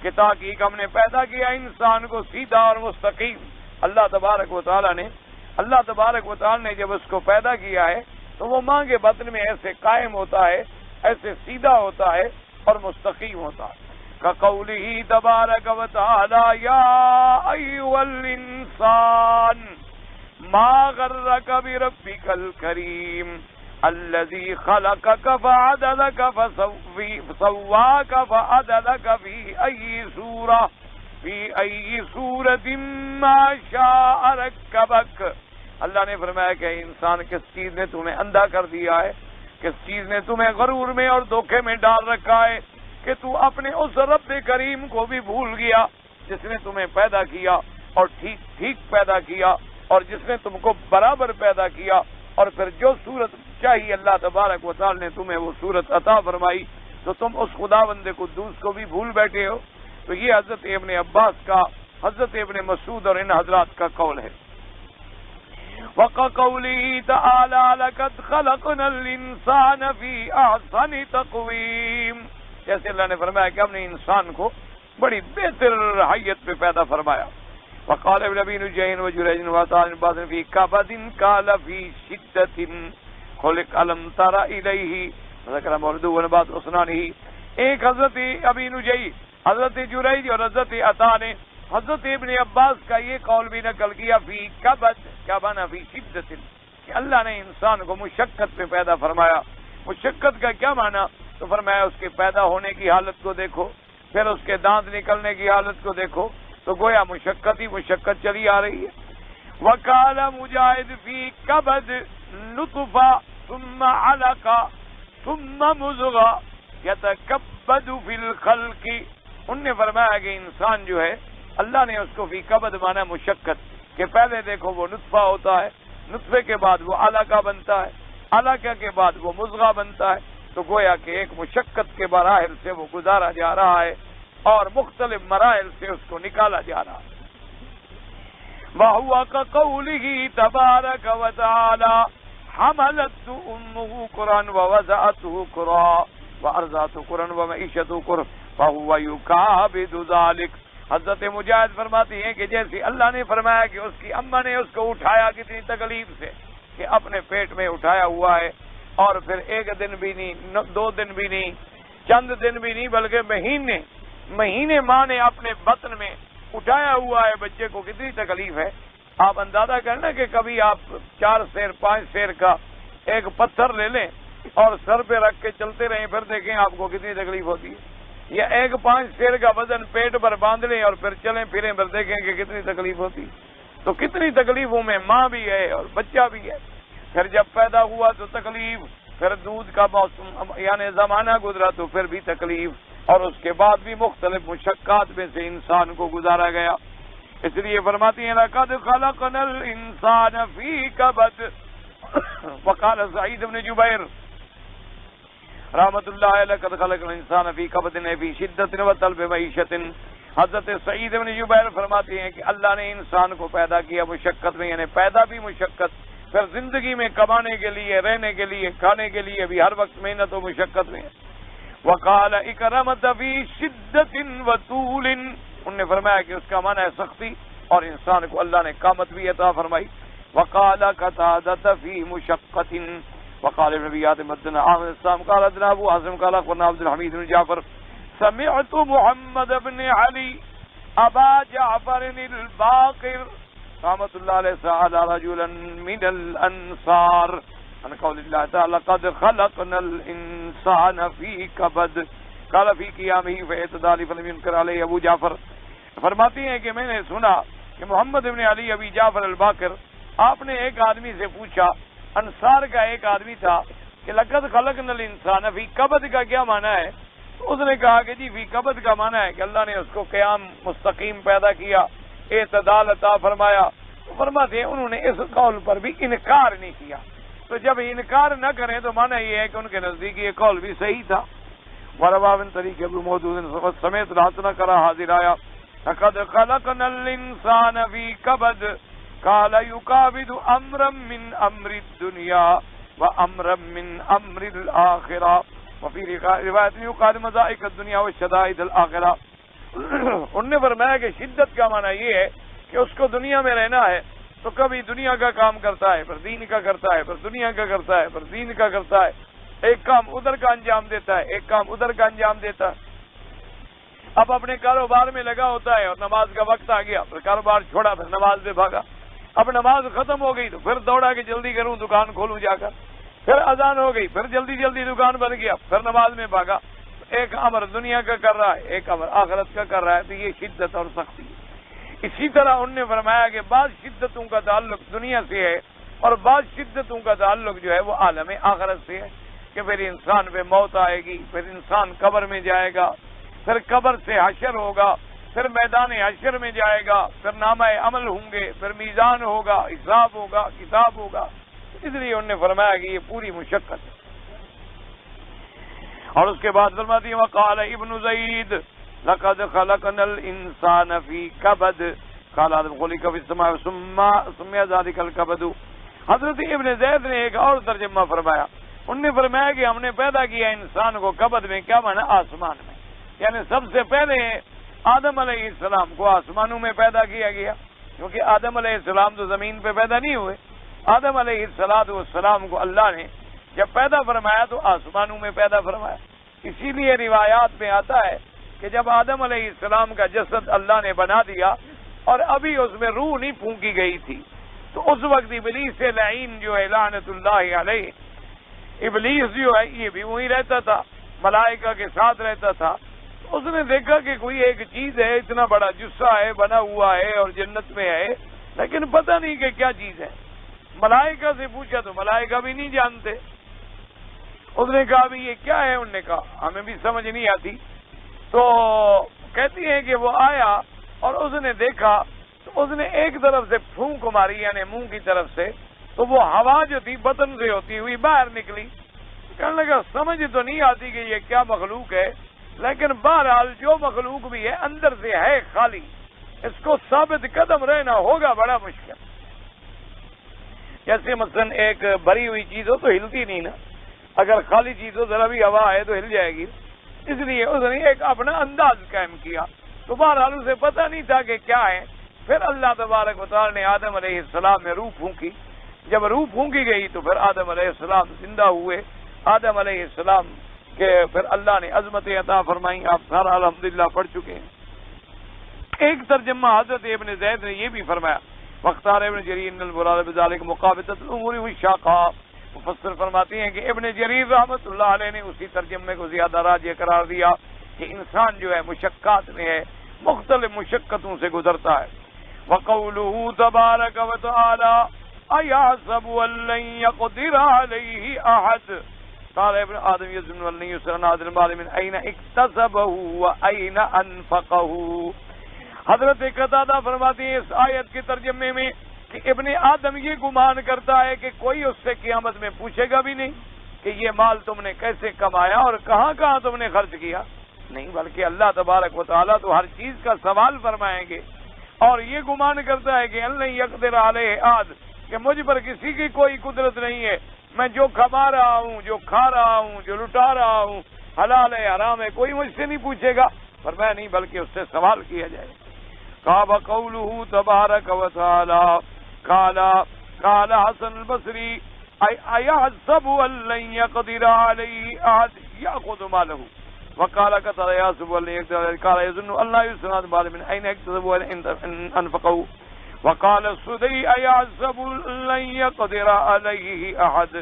کہ تاکہ ہم نے پیدا کیا انسان کو سیدھا اور مستقیم. اللہ تبارک و تعالیٰ نے جب اس کو پیدا کیا ہے تو وہ ماں کے بطن میں ایسے قائم ہوتا ہے، ایسے سیدھا ہوتا ہے اور مستقیم ہوتا ہے. كقوله تبارك وتعالى يا أيها الإنسان ما غرك بربك الكريم الذي خلقك فعدلك فسواك فعدلك في أي سورة ما شاء ركبك. اللہ نے فرمایا کہ انسان کس چیز نے تمہیں اندھا کر دیا ہے، کس چیز نے تمہیں غرور میں اور دھوکے میں ڈال رکھا ہے کہ تو اپنے اس رب کریم کو بھی بھول گیا جس نے تمہیں پیدا کیا اور ٹھیک ٹھیک پیدا کیا اور جس نے تم کو برابر پیدا کیا، اور پھر جو صورت چاہیے اللہ تبارک و تعالی نے تمہیں وہ صورت عطا فرمائی، تو تم اس خداوند قدوس کو بھی بھول بیٹھے ہو. تو یہ حضرت ابن عباس کا، حضرت ابن مسعود اور ان حضرات کا قول ہے. وَقَقَوْلِهِ تَعَالَى لَقَدْ خَلَقْنَا الْإِنسَانَ فِي أَحْسَنِ تَقْوِيمٍ، جیسے اللہ نے فرمایا کہ ہم نے انسان کو بڑی بہتر حیت پہ پیدا فرمایا. وقال ابن ابي نجيح وجريج وعطاء بن في كبد قال في شدة خلق ألم تر إليه ذکر موردو ونبات اسنانه. ایک حضرت ابی نجیح، حضرت جریج اور حضرت عطاء نے حضرت ابن عباس کا یہ قول بھی نقل کیا فی کبد کا بنا فی شدت، کہ اللہ نے انسان کو مشقت پہ پیدا فرمایا. مشقت کا کیا معنی؟ تو فرمایا اس کے پیدا ہونے کی حالت کو دیکھو، پھر اس کے دانت نکلنے کی حالت کو دیکھو، تو گویا مشقت ہی مشقت چلی آ رہی ہے. وقال مجاہد فی کبد نطفہ ثم علقہ ثم مضغہ یتکبد فی الخلق. ان نے فرمایا کہ انسان جو ہے اللہ نے اس کو فی کبد مانا مشقت، کہ پہلے دیکھو وہ نطفہ ہوتا ہے، نطفے کے بعد وہ علقہ بنتا ہے، علقہ کے بعد وہ مضغہ بنتا ہے. تو گویا کہ ایک مشقت کے مراحل سے وہ گزارا جا رہا ہے اور مختلف مراحل سے اس کو نکالا جا رہا ہے. وَهُوَ كَقَوْلِهِ تَبَارَكَ وَتَعَالَى حَمَلَتْهُ أُمُّهُ كُرْهًا وَوَضَعَتْهُ كُرْهًا وَأَرْضَعَتْهُ كُرْهًا وَمَعِيشَتْهُ كُرْهًا فَهُوَ يُكَابِدُ ذَلِكَ. حضرت مجاہد فرماتی ہیں کہ جیسے اللہ نے فرمایا کہ اس کی اماں نے اس کو اٹھایا کتنی تکلیف سے، کہ اپنے پیٹ میں اٹھایا ہوا ہے، اور پھر ایک دن بھی نہیں، 2 دن بھی نہیں، چند دن بھی نہیں، بلکہ مہینے ماں نے اپنے بطن میں اٹھایا ہوا ہے بچے کو. کتنی تکلیف ہے. آپ اندازہ کرنا کہ کبھی آپ 4 سیر 5 سیر کا ایک پتھر لے لیں اور سر پہ رکھ کے چلتے رہیں، پھر دیکھیں آپ کو کتنی تکلیف ہوتی ہے. یا ایک 5 سیر کا وزن پیٹ پر باندھ لیں اور پھر چلیں پھریں، پھر دیکھیں کہ کتنی تکلیف ہوتی. تو کتنی تکلیفوں میں ماں بھی ہے اور بچہ بھی ہے. پھر جب پیدا ہوا تو تکلیف، پھر دودھ کا موسم یعنی زمانہ گزرا تو پھر بھی تکلیف، اور اس کے بعد بھی مختلف مشقات میں سے انسان کو گزارا گیا. اس لیے فرماتی ہیں لقد خلقنا الانسان فی کبد. وقال سعید بن جبیر رحمۃ اللہ علیہ لقد خلقنا الانسان فی کبد فی شدۃ وطلب معیشۃ. حضرت سعید بن جبیر فرماتی ہیں کہ اللہ نے انسان کو پیدا کیا مشقت میں، یعنی پیدا بھی مشقت، پھر زندگی میں کمانے کے لیے، رہنے کے لیے، کھانے کے لیے بھی ہر وقت محنت و مشقت میں. وقال اکرمۃ فی شدۃ وطول. ان نے فرمایا کہ اس کا معنی ہے سختی، اور انسان کو اللہ نے قامت بھی عطا فرمائی. وقال قتادۃ فی مشقۃ. وقال ابن ابی حاتم حدثنا احمد السام قال حدثنا ابو عاصم قال اخبرنا عبد الحمید بن جعفر سمعت محمد بن علی ابا جعفر الباقر رحمۃ اللہ علیہ سأل رجلا من الانصار عن قول اللہ تعالی قد خلقنا الانسان فی کبد قال فی قیامہ فاعتدال فلم ينکر علیہ. ابو جعفر فرماتی ہیں کہ میں نے سنا کہ محمد ابن علی ابی جعفر الباقر، آپ نے ایک آدمی سے پوچھا، انصار کا ایک آدمی تھا، کہ لقد خلقنا الانسان فی کبد کا کیا معنی ہے؟ تو اس نے کہا کہ جی فی کبد کا معنی ہے کہ اللہ نے اس کو قیام مستقیم پیدا کیا، اعتدال عطا فرمایا۔ تو فرماتے ہیں انہوں نے اس قول پر بھی انکار نہیں کیا، تو جب انکار نہ کریں تو معنی یہ ہے کہ ان کے نزدیک یہ قول بھی صحیح تھا۔ وروا من طریق ابو موجود سمیت راتنا کرا حاضر آیا لقد خلقنا الانسان فی کبد قال یکابد امرا من امر الدنیا وامرا من امر الاخرہ وفی روایت یقال مذائق الدنیا وشدائد الاخرہ۔ انہوں نے فرمایا کہ شدت کا معنی یہ ہے کہ اس کو دنیا میں رہنا ہے تو کبھی دنیا کا کام کرتا ہے، پھر دین کا کرتا ہے، پھر دنیا کا کرتا ہے، پھر دین کا کرتا ہے، ایک کام ادھر کا انجام دیتا ہے، ایک کام ادھر کا انجام دیتا ہے۔ اب اپنے کاروبار میں لگا ہوتا ہے اور نماز کا وقت آ گیا، پھر کاروبار چھوڑا، پھر نماز میں بھاگا، اب نماز ختم ہو گئی تو پھر دوڑا کہ جلدی کروں دکان کھولوں جا کر، پھر اذان ہو گئی، پھر جلدی جلدی دکان بن گیا، پھر نماز میں بھاگا۔ ایک امر دنیا کا کر رہا ہے، ایک امر آخرت کا کر رہا ہے، تو یہ شدت اور سختی ہے۔ اسی طرح انہوں نے فرمایا کہ بعض شدتوں کا تعلق دنیا سے ہے اور بعض شدتوں کا تعلق جو ہے وہ عالم آخرت سے ہے، کہ پھر انسان پہ موت آئے گی، پھر انسان قبر میں جائے گا، پھر قبر سے حشر ہوگا، پھر میدان حشر میں جائے گا، پھر نامہ عمل ہوں گے، پھر میزان ہوگا، حساب ہوگا، کتاب ہوگا۔ اس لیے انہوں نے فرمایا کہ یہ پوری مشقت ہے۔ اور اس کے بعد فرماتی ہیں وقال ابن زید لقد خلقنا الانسان فی کبد قال آدم خلق فی السماء ثم ذلك الكبد۔ حضرت ابن زید نے ایک اور ترجمہ فرمایا، انہوں نے فرمایا کہ ہم نے پیدا کیا انسان کو کبد میں، کیا مانا آسمان میں، یعنی سب سے پہلے آدم علیہ السلام کو آسمانوں میں پیدا کیا گیا، کیونکہ آدم علیہ السلام تو زمین پہ پیدا نہیں ہوئے۔ آدم علیہ السلام کو اللہ نے جب پیدا فرمایا تو آسمانوں میں پیدا فرمایا۔ اسی لیے روایات میں آتا ہے کہ جب آدم علیہ السلام کا جسد اللہ نے بنا دیا اور ابھی اس میں روح نہیں پھونکی گئی تھی، تو اس وقت ابلیس لعین جو ہے لعنت اللہ علیہ، ابلیس جو ہے یہ بھی وہیں رہتا تھا، ملائکہ کے ساتھ رہتا تھا۔ اس نے دیکھا کہ کوئی ایک چیز ہے، اتنا بڑا جسہ ہے، بنا ہوا ہے اور جنت میں ہے، لیکن پتہ نہیں کہ کیا چیز ہے۔ ملائکہ سے پوچھا تو ملائکہ بھی نہیں جانتے۔ اس نے کہا بھی یہ کیا ہے؟ انہوں نے کہا ہمیں بھی سمجھ نہیں آتی۔ تو کہتی ہیں کہ وہ آیا اور اس نے دیکھا تو اس نے ایک طرف سے پھونک ماری، یعنی منہ کی طرف سے، تو وہ ہوا جو تھی بطن سے ہوتی ہوئی باہر نکلی۔ کہنے لگا سمجھ تو نہیں آتی کہ یہ کیا مخلوق ہے، لیکن بہرحال جو مخلوق بھی ہے اندر سے ہے خالی، اس کو ثابت قدم رہنا ہوگا بڑا مشکل۔ جیسے مثلا ایک بھری ہوئی چیز ہو تو ہلتی نہیں نا، اگر خالی چیز ہو ذرا بھی ہوا ہے تو ہل جائے گی۔ اس لیے اس نے ایک اپنا انداز قائم کیا، تو بہرحال اسے پتہ نہیں تھا کہ کیا ہے۔ پھر اللہ تبارک و تعالی نے آدم علیہ السلام میں روح پھونکی، جب روح پھونکی گئی تو پھر آدم علیہ السلام زندہ ہوئے۔ آدم علیہ السلام کے پھر اللہ نے عظمت عطا فرمائی، آپ سارا الحمدللہ پڑھ چکے ہیں۔ ایک ترجمہ حضرت ابن زید نے یہ بھی فرمایا وختار ابن جریر المراد بذلک مقابلۃ الامور والشاقہ۔ مفسر فرماتے ہیں کہ ابن جریر رحمۃ اللہ علیہ نے اسی ترجمے کو زیادہ راجح قرار دیا کہ انسان جو ہے مشقات میں ہے، مختلف مشقتوں سے گزرتا ہے۔ وقوله تبارک وتعالی ایحسب ان لن یقدر علیہ احد قال ابن آدم یظن ان لن یسر ناظر المال من این اکتسبہ وین انفقہ۔ حضرت قتادہ فرماتے ہیں اس آیت کے ترجمے میں کہ ابن آدم یہ گمان کرتا ہے کہ کوئی اس سے قیامت میں پوچھے گا بھی نہیں کہ یہ مال تم نے کیسے کمایا اور کہاں کہاں تم نے خرچ کیا، نہیں، بلکہ اللہ تبارک و تعالیٰ تو ہر چیز کا سوال فرمائیں گے۔ اور یہ گمان کرتا ہے کہ اللہ یقدر علیہ احد، کہ مجھ پر کسی کی کوئی قدرت نہیں ہے، میں جو کما رہا ہوں، جو کھا رہا ہوں، جو لٹا رہا ہوں، حلال ہے حرام ہے، کوئی مجھ سے نہیں پوچھے گا، فرمایا نہیں بلکہ اس سے سوال کیا جائے گا۔ قال قوله تبارک و تعالی قال حسن البصری ایحسب ان لن یقدر علیہ احد یاخذ مالہ وقال قتادہ یحسب ان لن یقدر علیہ قال یظن ان لا یسر المال من این یکتسب وان انفقہ وقال السدی ایحسب ان لن یقدر علیہ احد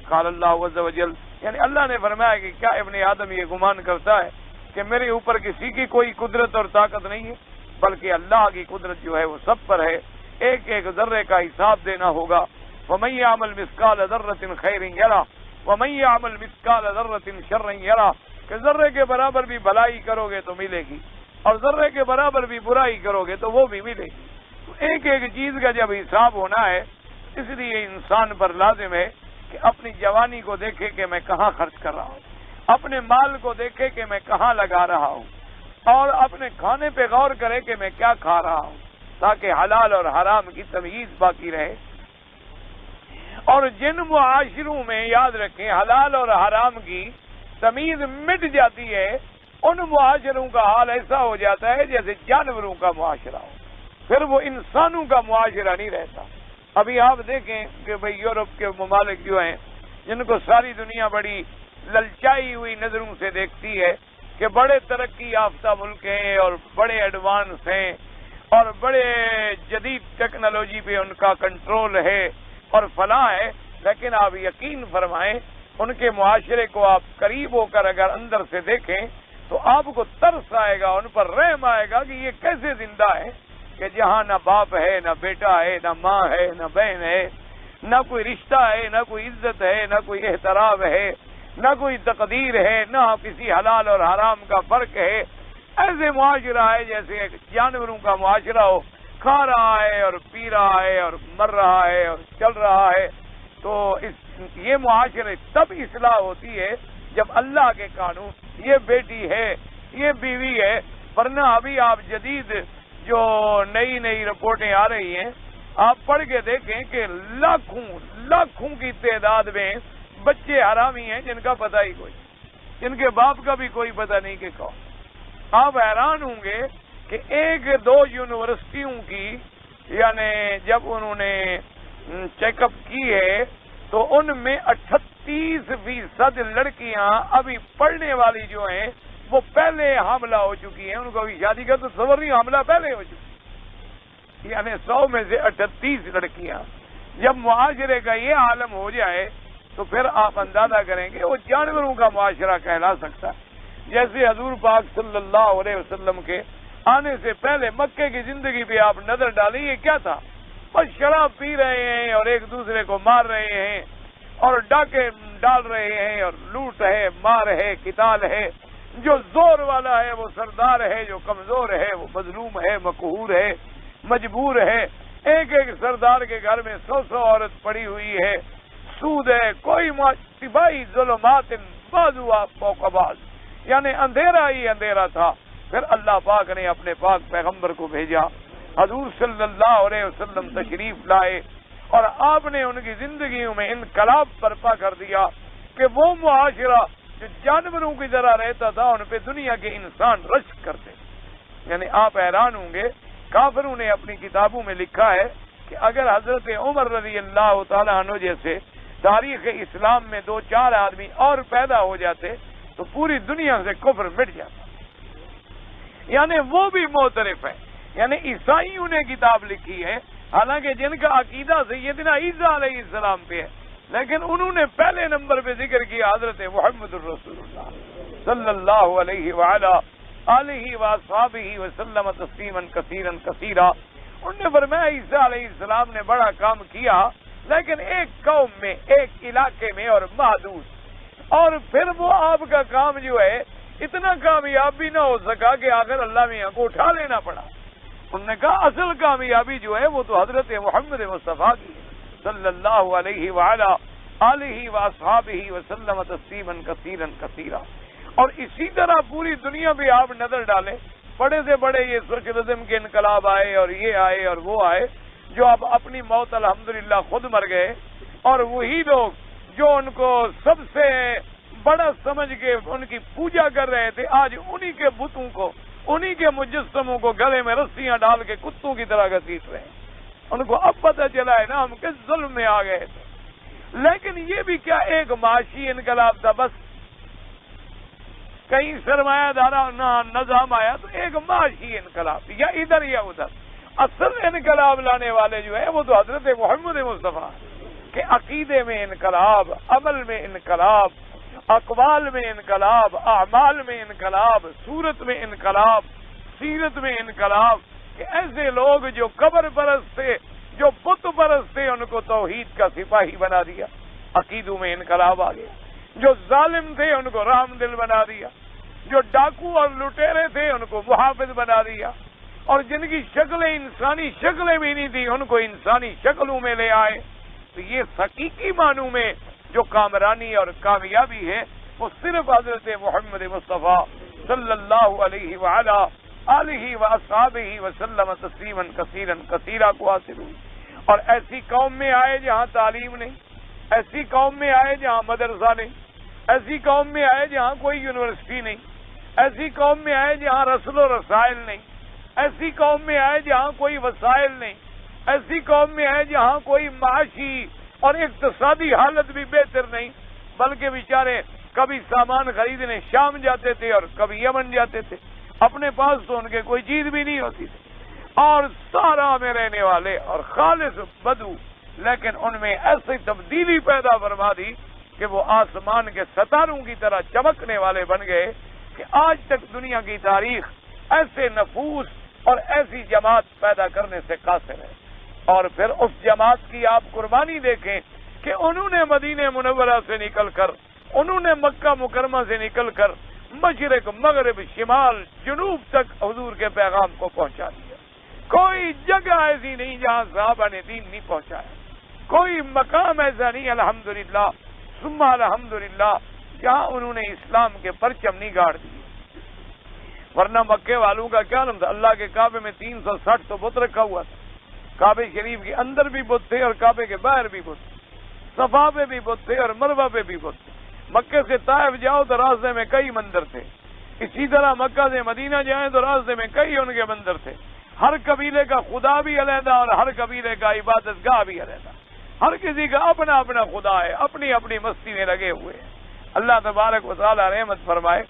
قال اللہ عز وجل، یعنی اللہ نے فرمایا کہ کیا ابن آدم یہ گمان کرتا ہے کہ میرے اوپر کسی کی کوئی قدرت اور طاقت نہیں ہے، بلکہ اللہ کی قدرت جو ہے وہ سب پر ہے. ایک ایک ذرے کا حساب دینا ہوگا. وَمَن يَعْمَلْ مِثْقَالَ ذَرَّةٍ خَيْرٍ يَرَهُ وَمَن يَعْمَلْ مِثْقَالَ ذَرَّةٍ شَرًّا يَرَهُ کہ ذرے کے برابر بھی بھلائی کرو گے تو ملے گی اور ذرے کے برابر بھی برائی کرو گے تو وہ بھی ملے گی. تو ایک ایک چیز کا جب حساب ہونا ہے اس لیے انسان پر لازم ہے کہ اپنی جوانی کو دیکھے کہ میں کہاں خرچ کر رہا ہوں, اپنے مال کو دیکھے کہ میں کہاں لگا رہا ہوں, اور اپنے کھانے پہ غور کرے کہ میں کیا کھا رہا ہوں, تاکہ حلال اور حرام کی تمیز باقی رہے. اور جن معاشروں میں یاد رکھیں حلال اور حرام کی تمیز مٹ جاتی ہے ان معاشروں کا حال ایسا ہو جاتا ہے جیسے جانوروں کا معاشرہ ہو, پھر وہ انسانوں کا معاشرہ نہیں رہتا. ابھی آپ دیکھیں کہ بھئی یورپ کے ممالک جو ہیں جن کو ساری دنیا بڑی للچائی ہوئی نظروں سے دیکھتی ہے کہ بڑے ترقی یافتہ ملک ہیں اور بڑے ایڈوانس ہیں اور بڑے جدید ٹیکنالوجی پہ ان کا کنٹرول ہے اور فلاں ہے, لیکن آپ یقین فرمائیں ان کے معاشرے کو آپ قریب ہو کر اگر اندر سے دیکھیں تو آپ کو ترس آئے گا, ان پر رحم آئے گا کہ یہ کیسے زندہ ہے کہ جہاں نہ باپ ہے, نہ بیٹا ہے, نہ ماں ہے, نہ بہن ہے, نہ کوئی رشتہ ہے, نہ کوئی عزت ہے, نہ کوئی احترام ہے, نہ کوئی تقدیر ہے, نہ کسی حلال اور حرام کا فرق ہے. ایسے معاشرہ ہے جیسے جانوروں کا معاشرہ ہو, کھا رہا ہے اور پی رہا ہے اور مر رہا ہے اور چل رہا ہے. تو یہ معاشرے تب اصلاح ہوتی ہے جب اللہ کے قانون, یہ بیٹی ہے, یہ بیوی ہے, ورنہ ابھی آپ جدید جو نئی نئی رپورٹیں آ رہی ہیں آپ پڑھ کے دیکھیں کہ لاکھوں کی تعداد میں بچے حرامی ہیں جن کا پتہ ہی کوئی, جن کے باپ کا بھی کوئی پتہ نہیں کہ کون. آپ حیران ہوں گے کہ ایک دو یونیورسٹیوں کی یعنی جب انہوں نے چیک اپ کی ہے تو ان میں 38% لڑکیاں ابھی پڑھنے والی جو ہیں وہ پہلے حاملہ ہو چکی ہیں, ان کو ابھی شادی کا تو تصور نہیں, حاملہ پہلے ہو چکی, یعنی 100 میں سے 38 لڑکیاں. جب معاشرے کا یہ عالم ہو جائے تو پھر آپ اندازہ کریں گے وہ جانوروں کا معاشرہ کہلا سکتا ہے. جیسے حضور پاک صلی اللہ علیہ وسلم کے آنے سے پہلے مکے کی زندگی پہ آپ نظر ڈالیں, یہ کیا تھا؟ بس شراب پی رہے ہیں اور ایک دوسرے کو مار رہے ہیں اور ڈاکے ڈال رہے ہیں اور لوٹ ہے, مار ہے, قتال ہے. جو زور والا ہے وہ سردار ہے, جو کمزور ہے وہ مظلوم ہے, مقہور ہے, مجبور ہے. ایک ایک سردار کے گھر میں 100 عورت پڑی ہوئی ہے. سود ہے, کوئی سپاہی ظلمات بعضها فوق بعض, یعنی اندھیرا ہی اندھیرا تھا. پھر اللہ پاک نے اپنے پاک پیغمبر کو بھیجا, حضور صلی اللہ علیہ وسلم تشریف لائے اور آپ نے ان کی زندگیوں میں انقلاب برپا کر دیا کہ وہ معاشرہ جو جانوروں کی طرح رہتا تھا ان پہ دنیا کے انسان رشک کرتے. یعنی آپ حیران ہوں گے, کافروں نے اپنی کتابوں میں لکھا ہے کہ اگر حضرت عمر رضی اللہ تعالیٰ عنہ جیسے تاریخ اسلام میں 2-4 آدمی اور پیدا ہو جاتے تو پوری دنیا سے کفر مٹ جاتا. یعنی وہ بھی معترف ہے. یعنی عیسائیوں نے کتاب لکھی ہے, حالانکہ جن کا عقیدہ سیدنا عیسیٰ علیہ السلام پہ ہے, لیکن انہوں نے پہلے نمبر پہ ذکر کیا حضرت محمد الرسول اللہ صلی اللہ علیہ وعلا آلہ واصحابہ وسلم تسلیما کثیرا کثیرا. انہوں نے فرمایا عیسیٰ علیہ السلام نے بڑا کام کیا لیکن ایک قوم میں, ایک علاقے میں اور محدود, اور پھر وہ آپ کا کام جو ہے اتنا کامیاب بھی نہ ہو سکا کہ آخر اللہ میاں کو اٹھا لینا پڑا. انہوں نے کہا اصل کامیابی جو ہے وہ تو حضرت محمد مصطفیٰ کی صلی اللہ علیہ وعلا آلہ واصحابہ وسلم تسلیما کثیرا کثیرا. اور اسی طرح پوری دنیا پہ آپ نظر ڈالیں, بڑے سے بڑے یہ سوشلزم کے انقلاب آئے اور یہ آئے اور وہ آئے, جو اب اپنی موت الحمدللہ خود مر گئے, اور وہی لوگ جو ان کو سب سے بڑا سمجھ کے ان کی پوجا کر رہے تھے آج انہی کے بتوں کو, انہی کے مجسموں کو گلے میں رسیاں ڈال کے کتوں کی طرح گھسیٹ رہے ہیں. ان کو اب پتہ چلا ہے نا ہم کس ظلم میں آ گئے تھے. لیکن یہ بھی کیا ایک معاشی انقلاب تھا, بس کہیں سرمایہ دارا نظام آیا تو ایک معاشی انقلاب, یا ادھر یا ادھر. اصل انقلاب لانے والے جو ہے وہ تو حضرت محمد مصطفیٰ کے عقیدے میں انقلاب, عمل میں انقلاب, اقوال میں انقلاب, اعمال میں انقلاب, صورت میں انقلاب, سیرت میں انقلاب, کہ ایسے لوگ جو قبر پرست تھے، جو بت پرست تھے، ان کو توحید کا سپاہی بنا دیا، عقیدوں میں انقلاب آ گیا۔ جو ظالم تھے ان کو رحم دل بنا دیا، جو ڈاکو اور لٹیرے تھے ان کو محافظ بنا دیا، اور جن کی شکلیں انسانی شکلیں بھی نہیں تھیں ان کو انسانی شکلوں میں لے آئے۔ تو یہ حقیقی معنوں میں جو کامرانی اور کامیابی ہے وہ صرف حضرت محمد مصطفیٰ صلی اللہ علیہ وآلہ آلہ واصحابہ وسلم تسلیما کثیرا کثیرا کو حاصل ہوئی۔ اور ایسی قوم میں آئے جہاں تعلیم نہیں، ایسی قوم میں آئے جہاں مدرسہ نہیں، ایسی قوم میں آئے جہاں کوئی یونیورسٹی نہیں، ایسی قوم میں آئے جہاں رسل و رسائل نہیں، ایسی قوم میں آئے جہاں کوئی وسائل نہیں، ایسی قوم میں آئے جہاں کوئی معاشی اور اقتصادی حالت بھی بہتر نہیں، بلکہ بیچارے کبھی سامان خریدنے شام جاتے تھے اور کبھی یمن جاتے تھے، اپنے پاس تو ان کے کوئی چیز بھی نہیں ہوتی تھی، اور سارا میں رہنے والے اور خالص بدو، لیکن ان میں ایسی تبدیلی پیدا فرما دی کہ وہ آسمان کے ستاروں کی طرح چمکنے والے بن گئے کہ آج تک دنیا کی تاریخ ایسے نفوس اور ایسی جماعت پیدا کرنے سے قاصر ہے۔ اور پھر اس جماعت کی آپ قربانی دیکھیں کہ انہوں نے مدینہ منورہ سے نکل کر، انہوں نے مکہ مکرمہ سے نکل کر مشرق مغرب شمال جنوب تک حضور کے پیغام کو پہنچا دیا۔ کوئی جگہ ایسی نہیں جہاں صحابہ نے دین نہیں پہنچایا، کوئی مقام ایسا نہیں الحمدللہ ثم الحمدللہ جہاں انہوں نے اسلام کے پرچم نہیں گاڑ دیے۔ ورنہ مکے والوں کا کیا نام تھا؟ اللہ کے کعبے میں 360 تو بت رکھا ہوا تھا، کعبے شریف کے اندر بھی بت تھے اور کعبے کے باہر بھی بت تھے، صفا پہ بھی بت تھے اور مروہ پہ بھی بت تھے۔ مکے سے طائف جاؤ تو راستے میں کئی مندر تھے، اسی طرح مکہ سے مدینہ جائیں تو راستے میں کئی ان کے مندر تھے۔ ہر قبیلے کا خدا بھی علیحدہ اور ہر قبیلے کا عبادت گاہ بھی علیحدہ، ہر کسی کا اپنا اپنا خدا ہے، اپنی اپنی مستی میں لگے ہوئے ہیں۔ اللہ تبارک و تعالی رحمت فرمائے۔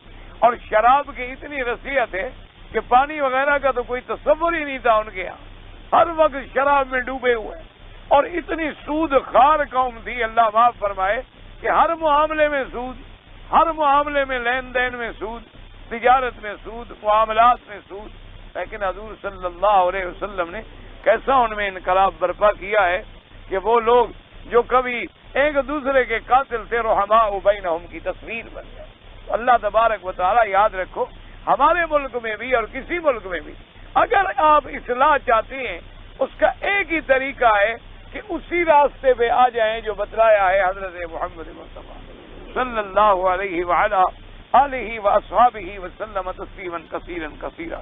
اور شراب کی اتنی رسیت ہے کہ پانی وغیرہ کا تو کوئی تصور ہی نہیں تھا ان کے یہاں، ہر وقت شراب میں ڈوبے ہوئے، اور اتنی سود خار قوم تھی، اللہ معاف فرمائے، کہ ہر معاملے میں سود، ہر معاملے میں لین دین میں سود، تجارت میں سود، معاملات میں سود۔ لیکن حضور صلی اللہ علیہ وسلم نے کیسا ان میں انقلاب برپا کیا ہے کہ وہ لوگ جو کبھی ایک دوسرے کے قاتل تھے رحماء بینہم کی تصویر بن گئے۔ اللہ تبارک و تعالی یاد رکھو، ہمارے ملک میں بھی اور کسی ملک میں بھی اگر آپ اصلاح چاہتے ہیں، اس کا ایک ہی طریقہ ہے کہ اسی راستے پہ آ جائیں جو بتلایا ہے حضرت محمد مصطفیٰ صلی اللہ علیہ وعلی آلہ واصحابہ وسلم تسلیما کثیرا کثیرا۔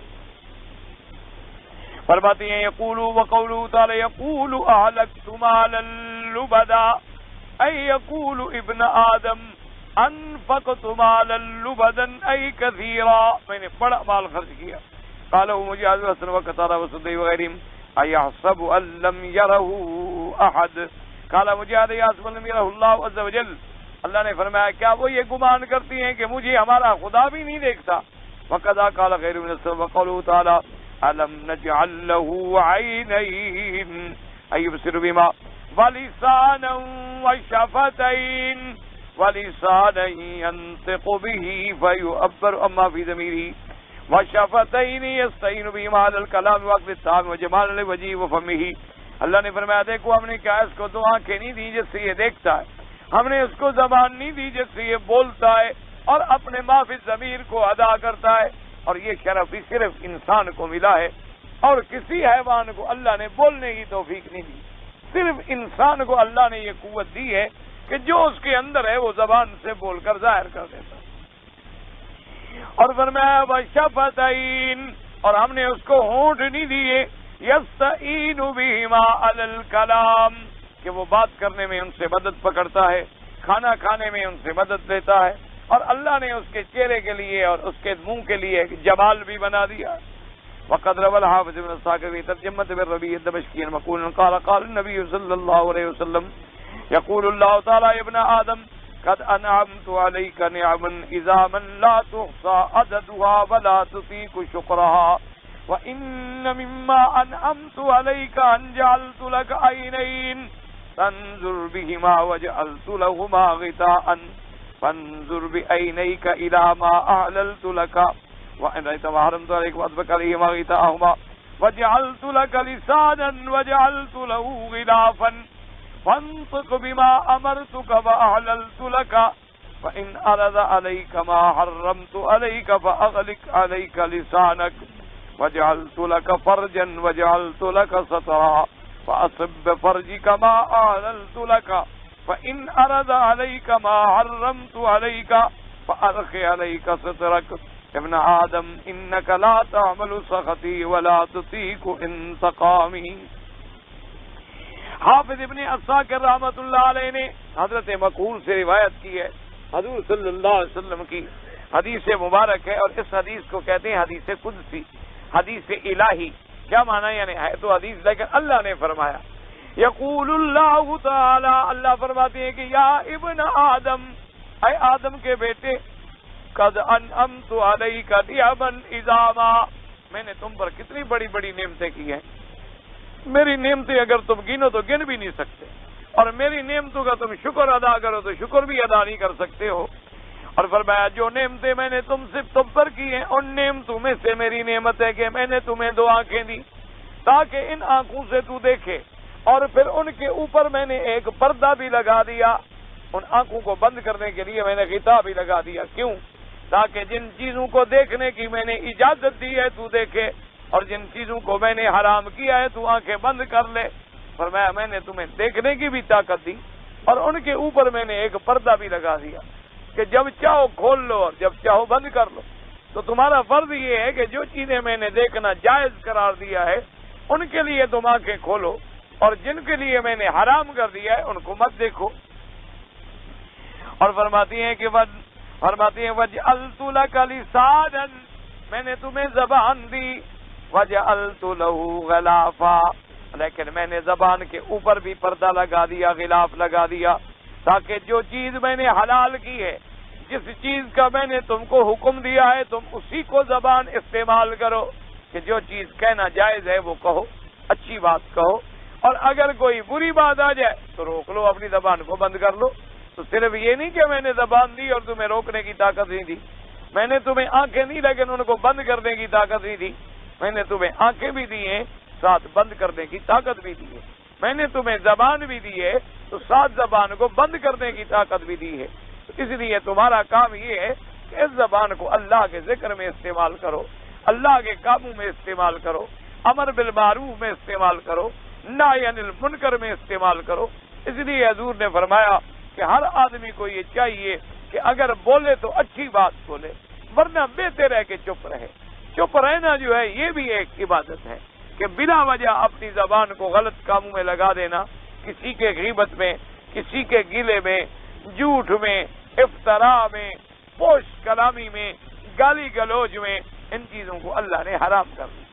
فرماتے ہیں یقولوا وقولوا تعالی یقول اہلکت مالا لبدا، اے یقول ابن آدم انفقت مالا لبدا اے کثیرا، میں نے بڑا مال خرچ کیا۔ قالوا مجاہد حسن وقتادہ وسدی وغیرہم ایحسب ان لم یرہ احد، قال مجاہد یحسب ان لم یرہ اللہ عز وجل، اللہ نے فرمایا کیا وہ یہ گمان کرتی ہیں کہ مجھے ہمارا خدا بھی نہیں دیکھتا؟ وقذا قال غیر من السلف وقوله تعالی الم نجعل له عینین ایبصر بما ولسانا وشفتین ولسانا ينطق به فيعبر اما في ضميره وشفتين يستعين بهما على الكلام وقت التام وجمال الوجه وفمه۔ اللہ نے فرمایا دیکھو ہم نے کیا اس کو دو آنکھیں نہیں دی جس سے یہ دیکھتا ہے، ہم نے اس کو زبان نہیں دی جس سے یہ بولتا ہے اور اپنے ما فی الضمیر کو ادا کرتا ہے، اور یہ شرف ہی صرف انسان کو ملا ہے، اور کسی حیوان کو اللہ نے بولنے کی توفیق نہیں دی، صرف انسان کو اللہ نے یہ قوت دی ہے کہ جو اس کے اندر ہے وہ زبان سے بول کر ظاہر کر دیتا ہے۔ اور فرمایا وشفتین، اور ہم نے اس کو ہونٹ نہیں دیے، یستعین بہما علی الکلام، کہ وہ بات کرنے میں ان سے مدد پکڑتا ہے، کھانا کھانے میں ان سے مدد لیتا ہے، اور اللہ نے اس کے چہرے کے لیے اور اس کے منہ کے لیے جمال بھی بنا دیا۔ وقد روى الحافظ ابن الساکر في ترجمة ابن ربيع الدمشقي المقول قال قال النبي صلى الله عليه وسلم يقول الله تعالى يا ابن آدم قد أنعمت عليك نعما إذا من لا تحصى عددها ولا تطيق شكرها وإن مما أنعمت عليك أن جعلت لك عينين تنظر بهما وجعلت لهما غطاء فانظر بعينيك إلى ما أعللت لك وإن رأيت ما حرمت عليك وأسبق عليهما غطاءهما وجعلت لك لسانا وجعلت له غلافا فانطق بما أمرتك وأحللت لك فإن أرد عليك ما حرمت عليك فأغلق عليك لسانك وجعلت لك فرجا وجعلت لك سترا فأصب بفرجك ما أحللت لك فإن أرد عليك ما حرمت عليك فأرخ عليك سترك ابن آدم إنك لا تعمل سخطي ولا تطيق انتقامي. حافظ ابن عساکر رحمۃ اللہ علیہ نے حضرت مقہول سے روایت کی ہے، حضور صلی اللہ علیہ وسلم کی حدیث مبارک ہے، اور اس حدیث کو کہتے ہیں حدیث قدسی، حدیث الہی. کیا معنی؟ یعنی ہے تو حدیث لیکن اللہ نے فرمایا. یقول اللہ تعالی، اللہ فرماتے ہیں کہ یا ابن آدم، اے آدم کے بیٹے، قد انعمت علیک نعما عظاما، میں نے تم پر کتنی بڑی بڑی نعمتیں کی ہیں. میری نعمتیں اگر تم گنو تو گن بھی نہیں سکتے، اور میری نعمتوں کا تم شکر ادا کرو تو شکر بھی ادا نہیں کر سکتے ہو. اور فرمایا جو نعمتیں میں نے تم پر کی ہیں، ان نعمتوں میں سے میری نعمت ہے کہ میں نے تمہیں 2 آنکھیں دی تاکہ ان آنکھوں سے تو دیکھے، اور پھر ان کے اوپر میں نے ایک پردہ بھی لگا دیا. ان آنکھوں کو بند کرنے کے لیے میں نے غطا بھی لگا دیا. کیوں؟ تاکہ جن چیزوں کو دیکھنے کی میں نے اجازت دی ہے تو دیکھے، اور جن چیزوں کو میں نے حرام کیا ہے تو آنکھیں بند کر لے. فرمایا میں نے تمہیں دیکھنے کی بھی طاقت دی، اور ان کے اوپر میں نے ایک پردہ بھی لگا دیا کہ جب چاہو کھول لو اور جب چاہو بند کر لو. تو تمہارا فرض یہ ہے کہ جو چیزیں میں نے دیکھنا جائز قرار دیا ہے ان کے لیے تم آنکھیں کھولو، اور جن کے لیے میں نے حرام کر دیا ہے ان کو مت دیکھو. اور فرماتی ہیں وجعلت لك لسانا، میں نے تمہیں زبان دی، وجعلت له غلافا، لیکن میں نے زبان کے اوپر بھی پردہ لگا دیا، غلاف لگا دیا، تاکہ جو چیز میں نے حلال کی ہے، جس چیز کا میں نے تم کو حکم دیا ہے، تم اسی کو زبان استعمال کرو کہ جو چیز کہنا جائز ہے وہ کہو، اچھی بات کہو، اور اگر کوئی بری بات آ جائے تو روک لو، اپنی زبان کو بند کر لو. تو صرف یہ نہیں کہ میں نے زبان دی اور تمہیں روکنے کی طاقت نہیں دی، میں نے تمہیں آنکھیں دی لیکن ان کو بند کرنے کی طاقت نہیں دی. میں نے تمہیں آنکھیں بھی دی ہیں، ساتھ بند کرنے کی طاقت بھی دی ہے. میں نے تمہیں زبان بھی دی ہے تو ساتھ زبان کو بند کرنے کی طاقت بھی دی ہے. اس لیے تمہارا کام یہ ہے کہ اس زبان کو اللہ کے ذکر میں استعمال کرو، اللہ کے کاموں میں استعمال کرو، امر بالمعروف میں استعمال کرو، نہی عن المنکر میں استعمال کرو. اس لیے حضور نے فرمایا کہ ہر آدمی کو یہ چاہیے کہ اگر بولے تو اچھی بات بولے، ورنہ بہتر ہے کہ چپ رہے. چپ رہنا جو ہے یہ بھی ایک عبادت ہے کہ بلا وجہ اپنی زبان کو غلط کاموں میں لگا دینا، کسی کے غیبت میں، کسی کے گلے میں، جھوٹ میں، افتراء میں، پوش کلامی میں، گالی گلوچ میں، ان چیزوں کو اللہ نے حرام کر دیا.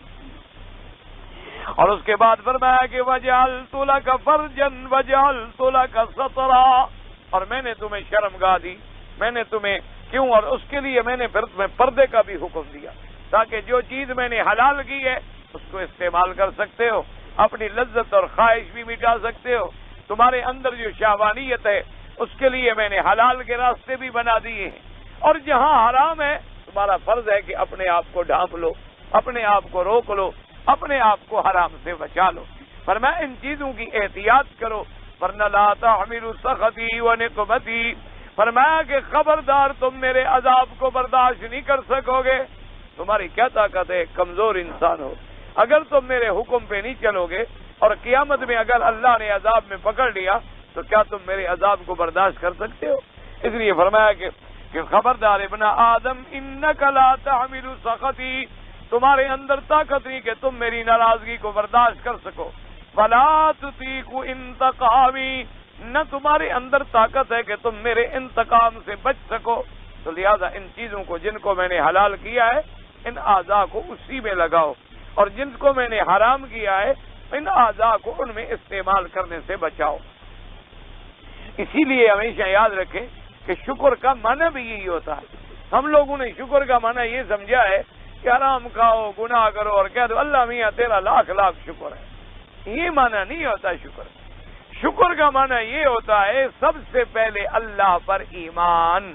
اور اس کے بعد فرمایا کہ وجعلت لك فرجا وجعلت لك سترا، اور میں نے تمہیں شرمگاہ دی، میں نے تمہیں کیوں، اور اس کے لیے میں نے پھر تمہیں پردے کا بھی حکم دیا تاکہ جو چیز میں نے حلال کی ہے اس کو استعمال کر سکتے ہو، اپنی لذت اور خواہش بھی مٹا سکتے ہو. تمہارے اندر جو شہوانیت ہے اس کے لیے میں نے حلال کے راستے بھی بنا دیے ہیں، اور جہاں حرام ہے تمہارا فرض ہے کہ اپنے آپ کو ڈھانپ لو، اپنے آپ کو روک لو، اپنے آپ کو حرام سے بچا لو. فرمایا ان چیزوں کی احتیاط کرو ورنہ لا تحملوا سخطی ونقمتی، فرمایا کہ خبردار تم میرے عذاب کو برداشت نہیں کر سکو گے. تمہاری کیا طاقت ہے، کمزور انسان ہو. اگر تم میرے حکم پہ نہیں چلو گے اور قیامت میں اگر اللہ نے عذاب میں پکڑ لیا تو کیا تم میرے عذاب کو برداشت کر سکتے ہو؟ اس لیے فرمایا کہ خبردار ابن آدم انک لا تحمل سخطی، تمہارے اندر طاقت نہیں کہ تم میری ناراضگی کو برداشت کر سکو. ولا تطیق انتقامی، نہ تمہارے اندر طاقت ہے کہ تم میرے انتقام سے بچ سکو. تو لہذا ان چیزوں کو جن کو میں نے حلال کیا ہے ان اعضاء کو اسی میں لگاؤ، اور جن کو میں نے حرام کیا ہے ان اعضاء کو ان میں استعمال کرنے سے بچاؤ. اسی لیے ہمیشہ یاد رکھیں کہ شکر کا معنی بھی یہی ہوتا ہے. ہم لوگوں نے شکر کا معنی یہ سمجھا ہے کہ حرام کھاؤ، گناہ کرو اور کہہ دو اللہ میاں تیرا لاکھ لاکھ شکر ہے. یہ معنی نہیں ہوتا شکر. شکر کا معنی یہ ہوتا ہے سب سے پہلے اللہ پر ایمان،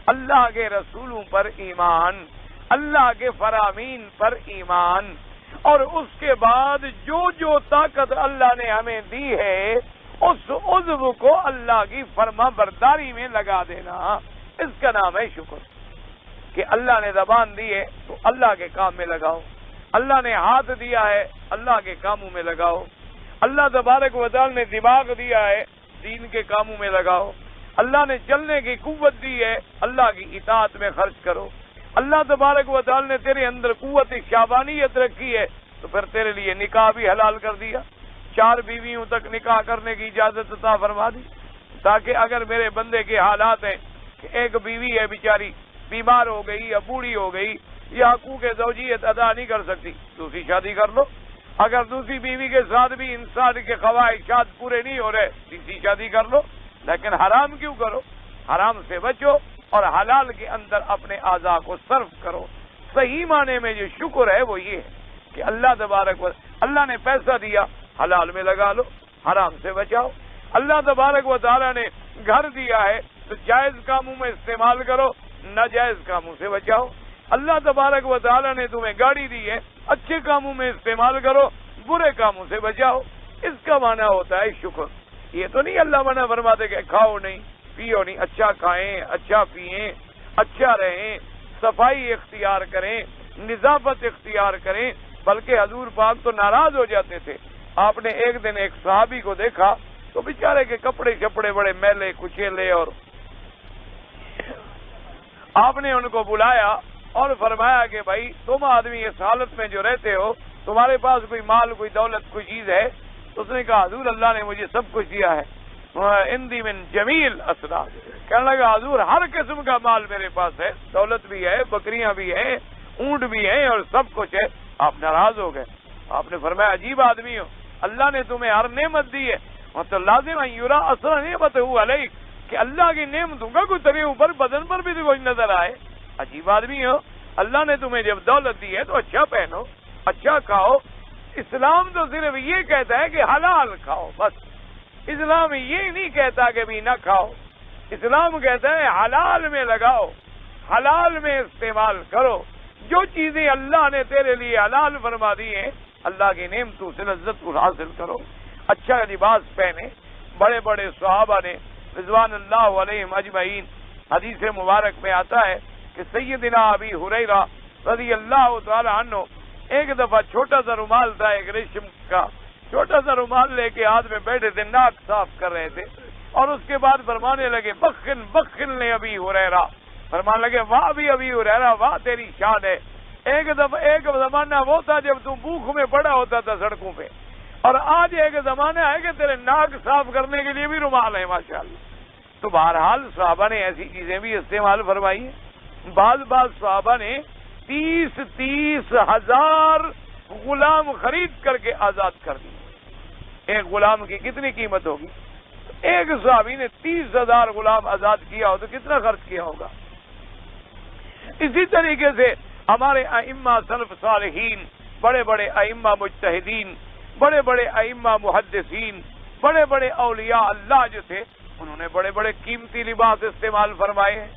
اللہ کے رسولوں پر ایمان، اللہ کے فرامین پر ایمان، اور اس کے بعد جو طاقت اللہ نے ہمیں دی ہے اس عضو کو اللہ کی فرما برداری میں لگا دینا، اس کا نام ہے شکر۔ کہ اللہ نے زبان دی ہے تو اللہ کے کام میں لگاؤ، اللہ نے ہاتھ دیا ہے اللہ کے کاموں میں لگاؤ، اللہ تبارک و تعالی نے دماغ دیا ہے دین کے کاموں میں لگاؤ، اللہ نے چلنے کی قوت دی ہے اللہ کی اطاعت میں خرچ کرو، اللہ تبارک و تعالی نے تیرے اندر قوت شعبانیت رکھی ہے تو پھر تیرے لیے نکاح بھی حلال کر دیا، 4 بیویوں تک نکاح کرنے کی اجازت عطا فرما دی، تاکہ اگر میرے بندے کے حالات ہیں کہ ایک بیوی ہے بیچاری بیمار ہو گئی یا بوڑھی ہو گئی یا حقوق زوجیت ادا نہیں کر سکتی، دوسری شادی کر لو، اگر دوسری بیوی کے ساتھ بھی انسان کے خواہشات پورے نہیں ہو رہے تیسری شادی کر لو، لیکن حرام کیوں کرو؟ حرام سے بچو اور حلال کے اندر اپنے اعضاء کو صرف کرو۔ صحیح معنی میں جو شکر ہے وہ یہ ہے کہ اللہ تبارک و اللہ نے پیسہ دیا حلال میں لگا لو، حرام سے بچاؤ، اللہ تبارک و تعالی نے گھر دیا ہے تو جائز کاموں میں استعمال کرو، ناجائز کاموں سے بچاؤ، اللہ تبارک و تعالی نے تمہیں گاڑی دی ہے اچھے کاموں میں استعمال کرو، برے کاموں سے بچاؤ، اس کا معنی ہوتا ہے شکر۔ یہ تو نہیں اللہ منع فرماتے کہ کھاؤ نہیں پیو نہیں، اچھا کھائیں اچھا پئیں اچھا رہیں، صفائی اختیار کریں، نظافت اختیار کریں، بلکہ حضور پاک تو ناراض ہو جاتے تھے۔ آپ نے ایک دن ایک صحابی کو دیکھا تو بیچارے کے کپڑے شپڑے بڑے میلے کچیلے، اور آپ نے ان کو بلایا اور فرمایا کہ بھائی تم آدمی اس حالت میں جو رہتے ہو تمہارے پاس کوئی مال کوئی دولت کوئی چیز ہے؟ اس نے کہا حضور اللہ نے مجھے سب کچھ دیا ہے، اندی من جمیل اسرا، کہنے لگا حضور ہر قسم کا مال میرے پاس ہے، دولت بھی ہے، بکریاں بھی ہیں، اونٹ بھی ہیں اور سب کچھ ہے۔ آپ ناراض ہو گئے۔ آپ نے فرمایا عجیب آدمی ہو، اللہ نے تمہیں ہر نعمت دی ہے تو لازم ہے یورا اثر نعمت ہو علیک، کہ اللہ کی نعمتوں کا کوئی تیرے اوپر بدن پر بھی کوئی نظر آئے۔ عجیب آدمی ہو، اللہ نے تمہیں جب دولت دی ہے تو اچھا پہنو اچھا کھاؤ۔ اسلام تو صرف یہ کہتا ہے کہ حلال کھاؤ، بس۔ اسلام یہ نہیں کہتا کہ بھی نہ کھاؤ، اسلام کہتا ہے حلال میں لگاؤ، حلال میں استعمال کرو، جو چیزیں اللہ نے تیرے لیے حلال فرما دی ہیں اللہ کی نعمتوں سے لذت کو حاصل کرو، اچھا لباس پہنے۔ بڑے بڑے صحابہ نے رضوان اللہ علیہم اجمعین، حدیث مبارک میں آتا ہے کہ سیدنا ابی ہریرہ رضی اللہ تعالی عنہ ایک دفعہ چھوٹا سا رومال تھا ایک ریشم کا، چھوٹا سا رومال لے کے ہاتھ میں بیٹھے تھے، ناک صاف کر رہے تھے، اور اس کے بعد فرمانے لگے بخل بخل نے ابی ہریرہ، فرمانے لگے واہ بھی ابی ہریرہ واہ تیری شان ہے۔ ایک زمانہ وہ تھا جب تم بھوک میں پڑا ہوتا تھا سڑکوں پہ، اور آج ایک زمانہ ہے کہ تیرے ناک صاف کرنے کے لیے بھی رومال ہے ماشاءاللہ۔ تو بہرحال صحابہ نے ایسی چیزیں بھی استعمال فرمائی ہیں۔ بعض صحابہ نے 30 ہزار غلام خرید کر کے آزاد کر دیے۔ ایک غلام کی کتنی قیمت ہوگی؟ ایک صحابی نے 30,000 غلام آزاد کیا ہو تو کتنا خرچ کیا ہوگا؟ اسی طریقے سے ہمارے ائمہ سلف صالحین، بڑے بڑے ائمہ مجتہدین، بڑے بڑے ائمہ محدثین، بڑے بڑے اولیاء اللہ جو تھے انہوں نے بڑے بڑے قیمتی لباس استعمال فرمائے ہیں۔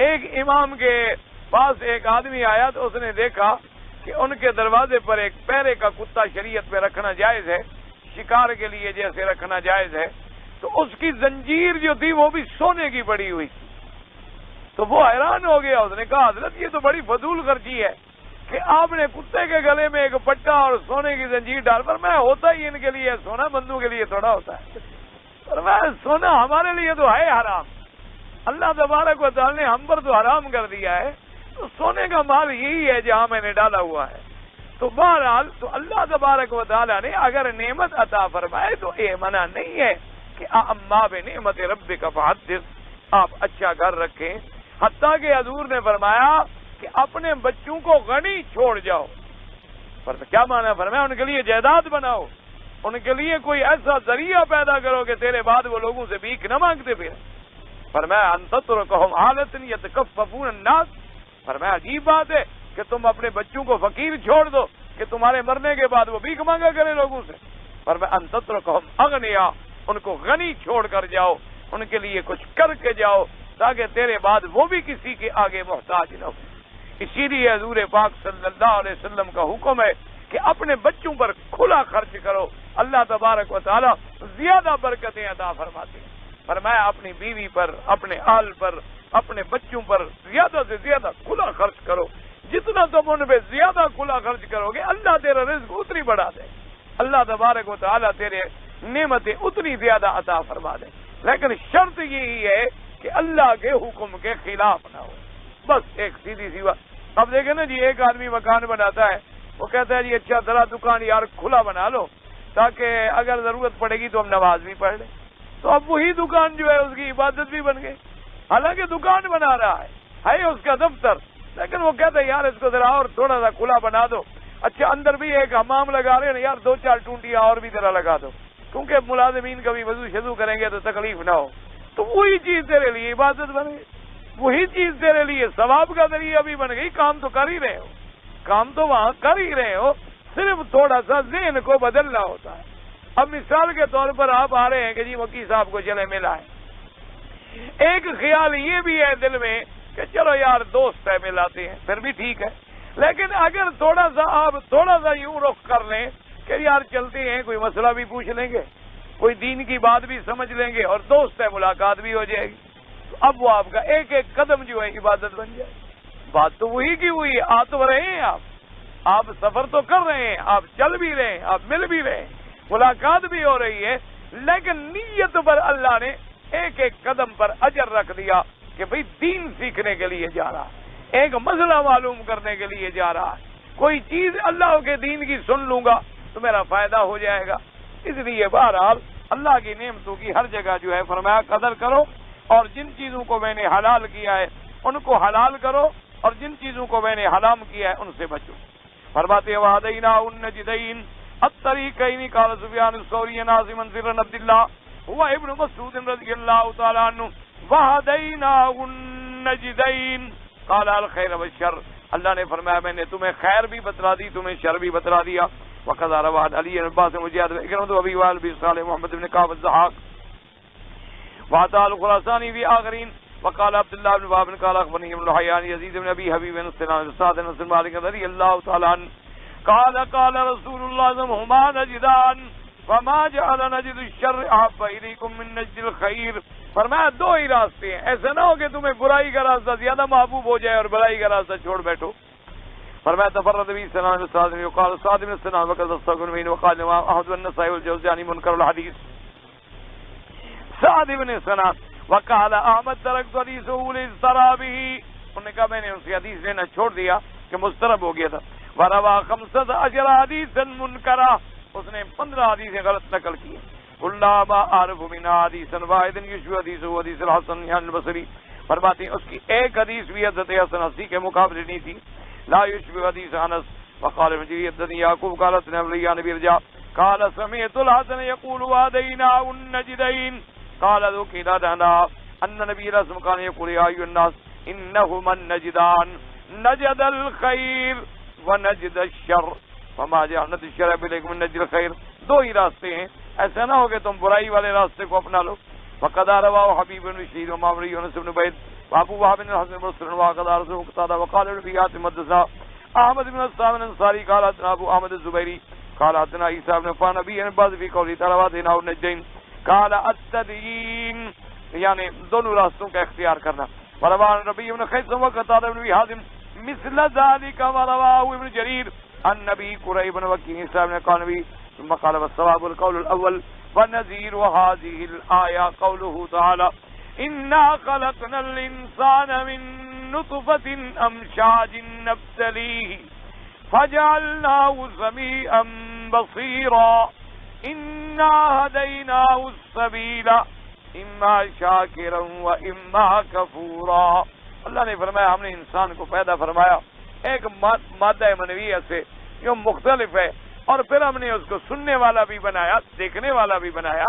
ایک امام کے پاس ایک آدمی آیا تو اس نے دیکھا کہ ان کے دروازے پر ایک پیرے کا کتا شریعت میں رکھنا جائز ہے، شکار کے لیے جیسے رکھنا جائز ہے، تو اس کی زنجیر جو تھی وہ بھی سونے کی پڑی ہوئی تھی۔ تو وہ حیران ہو گیا، اس نے کہا حضرت یہ تو بڑی فضول خرچی ہے کہ آپ نے کتے کے گلے میں ایک پٹا اور سونے کی زنجیر ڈال پر، میں ہوتا ہی ان کے لیے سونا بندوں کے لیے تھوڑا ہوتا ہے، پر میں سونا ہمارے لیے تو ہے حرام، اللہ تبارک و تعالی نے ہم پر تو حرام کر دیا ہے، تو سونے کا مال یہی ہے جہاں میں نے ڈالا ہوا ہے۔ تو بہرحال تو اللہ تبارک و تعالی نے اگر نعمت عطا فرمائے تو یہ منع نہیں ہے کہ اما بنعمت ربک فحدث، آپ اچھا گھر رکھیں، حتیٰ کہ حضور نے فرمایا کہ اپنے بچوں کو غنی چھوڑ جاؤ، پر کیا معنی فرمایا ان کے لیے جائیداد بناؤ، ان کے لیے کوئی ایسا ذریعہ پیدا کرو کہ تیرے بعد وہ لوگوں سے بھیک نہ مانگتے پھر۔ فرمایا ان تترکہم عالۃ یتکففون الناس، فرمایا عجیب بات ہے کہ تم اپنے بچوں کو فقیر چھوڑ دو کہ تمہارے مرنے کے بعد وہ بھیک مانگا کرے لوگوں سے۔ فرمایا ان تترکہم اغنیا، ان کو غنی چھوڑ کر جاؤ، ان کے لیے کچھ کر کے جاؤ تاکہ تیرے بعد وہ بھی کسی کے آگے محتاج نہ ہو۔ اسی لیے حضور پاک صلی اللہ علیہ وسلم کا حکم ہے کہ اپنے بچوں پر کھلا خرچ کرو، اللہ تبارک و تعالی زیادہ برکتیں عطا فرماتے ہیں۔ فرمایا اپنی بیوی پر، اپنے آل پر، اپنے بچوں پر زیادہ سے زیادہ کھلا خرچ کرو، جتنا تم ان پہ زیادہ کھلا خرچ کرو گے اللہ تیرا رزق اتنی بڑھا دے، اللہ تبارک و تعالی تیرے نعمتیں اتنی زیادہ عطا فرما دے، لیکن شرط یہی ہے کہ اللہ کے حکم کے خلاف نہ ہو، بس ایک سیدھی سی بات۔ اب دیکھیں نا جی، ایک آدمی مکان بناتا ہے، وہ کہتا ہے جی اچھا ذرا دکان یار کھلا بنا لو تاکہ اگر ضرورت پڑے گی تو ہم نماز بھی پڑھ لیں، تو اب وہی دکان جو ہے اس کی عبادت بھی بن گئی، حالانکہ دکان بنا رہا ہے اس کا دفتر، لیکن وہ کہتا ہے یار اس کو ذرا اور تھوڑا سا کھلا بنا دو، اچھا اندر بھی ایک حمام لگا رہے ہیں یار 2-4 ٹونٹیاں اور بھی ذرا لگا دو، کیونکہ ملازمین کبھی وضو شضو کریں گے تو تکلیف نہ ہو، تو وہی چیز تیرے لیے عبادت بن گئی، وہی چیز تیرے لیے ثواب کا ذریعہ بھی بن گئی، کام تو کر ہی رہے ہو، کام تو وہاں کر ہی رہے ہو، صرف تھوڑا سا ذہن کو بدلنا ہوتا ہے۔ اب مثال کے طور پر آپ آ رہے ہیں کہ جی وکیل صاحب کو چلے ملا ہے، ایک خیال یہ بھی ہے دل میں کہ چلو یار دوست ہے ملاتے ہیں، پھر بھی ٹھیک ہے، لیکن اگر تھوڑا سا آپ تھوڑا سا یوں رخ کر لیں کہ یار چلتے ہیں، کوئی مسئلہ بھی پوچھ لیں گے، کوئی دین کی بات بھی سمجھ لیں گے اور دوست ہے ملاقات بھی ہو جائے گی، تو اب وہ آپ کا ایک ایک قدم جو ہے عبادت بن جائے۔ بات تو وہی کی ہوئی، آ تو رہے ہیں آپ سفر تو کر رہے ہیں، آپ چل بھی رہے ہیں، آپ مل بھی رہے ہیں، ملاقات بھی ہو رہی ہے، لیکن نیت پر اللہ نے ایک ایک قدم پر اجر رکھ دیا کہ بھئی دین سیکھنے کے لیے جا رہا ہے، ایک مسئلہ معلوم کرنے کے لیے جا رہا ہے، کوئی چیز اللہ کے دین کی سن لوں گا تو میرا فائدہ ہو جائے گا۔ اس لیے بہرحال اللہ کی نعمتوں کی ہر جگہ جو ہے فرمایا قدر کرو، اور جن چیزوں کو میں نے حلال کیا ہے ان کو حلال کرو، اور جن چیزوں کو میں نے حرام کیا ہے ان سے بچو۔ فرماتے وَهَدَيْنَاهُ النَّجْدَيْنِ الطَّرِيقَيْنِ قال سفیان الثوری عاصم بن عبد الله هو ابن مسعود رضی اللہ تعالی عنہ وَهَدَيْنَاهُ النَّجْدَيْنِ قال الخير والشر، اللہ نے فرمایا میں نے تمہیں خیر بھی بتلا دی، تمہیں شر بھی بتلا دیا۔ وقد روى علی بن عباس مجاہد اکرمۃ ابی وائل بن صالح محمد بن کعب الضحاک وعطاء الخراسانی في آخرين وقال عبد الله بن وهب قال اخبرني ابن حيان يزيد بن ابي حبيب بن سنان سعد بن مالك رضي الله تعالى عنه قال قال رسول الله صلى الله عليه وسلم هما نجدان فما جعل نجد الشر احب اليكم من نجد الخير، فرمایا دو ہی راستے ہیں، ایسا نہ ہو کہ تمہیں برائی کا راستہ زیادہ محبوب ہو جائے اور برائی کا راستہ چھوڑ بیٹھو۔ فرمایا تفرد به سنان بن سعد وقال سعد بن سنان وقد استغفر من وقال احمد النسائي والجوزجاني منكر الحديث سعد بن سنان وقال احمد ترکت حدیثه للسرا به، انہوں نے کہا میں نے اس کی حدیث لینا چھوڑ دیا کہ مضطرب ہو گیا تھا۔ وروا 15 حدیثا منکرا، اس نے 15 حدیثیں غلط نقل کی۔ قلنا ما اعرف من حدیثا واحد یشبه حدیثه حدیث الحسن البصری، فرماتے ہیں اس کی ایک حدیث بھی حضرت حسن بصری کے مقابلے نہیں تھی، لا یشبه حدیث انس۔ وقال ابن جرير حدثني يعقوب قال حدثنا ابن ابي رجاء قال سمعت الحسن يقول وهديناه النجدين قال ذكر لنا ان نبي رسول كان يقول يا ايها الناس انهما النجدان نجد الخير ونجد الشر فما جعلنا الشر اليكم من نجد الخير، دو ہی راستے ہیں، ایسا نہ ہو کہ تم برائی والے راستے کو اپنا لو۔ وقد رواه حبيب بن بشير ومعمر يونس بن عبيد وابو وهب بن الحسن بن مسلم وقد رسول قتاده وقال ابن حاتم حدثنا احمد بن الصامت الانصاري قال حدثنا ابو احمد الزبيري قال حدثنا عيسى بن فنبي بعض في قوله تعالى وهديناه النجدين قال التدين، یعنی دونوں راستوں کا اختیار کرنا۔ وروان ربی بن خیثم وقتادہ بن حازم مثل ذلك ورواه ابن جرير عن نبي قريب بن وكيع صاحب نے کہا نبی ثم قال والصواب القول الاول ونذير هذه الايه قوله تعالى انا خلقنا الانسان من نطفة امشاج نبتليه فجعلناه سميعا بصيرا انا هديناه السبيل اما شاکرا و اما کفورا۔ اللہ نے فرمایا ہم نے انسان کو پیدا فرمایا ایک مادہ منویہ سے جو مختلف ہے، اور پھر ہم نے اس کو سننے والا بھی بنایا، دیکھنے والا بھی بنایا،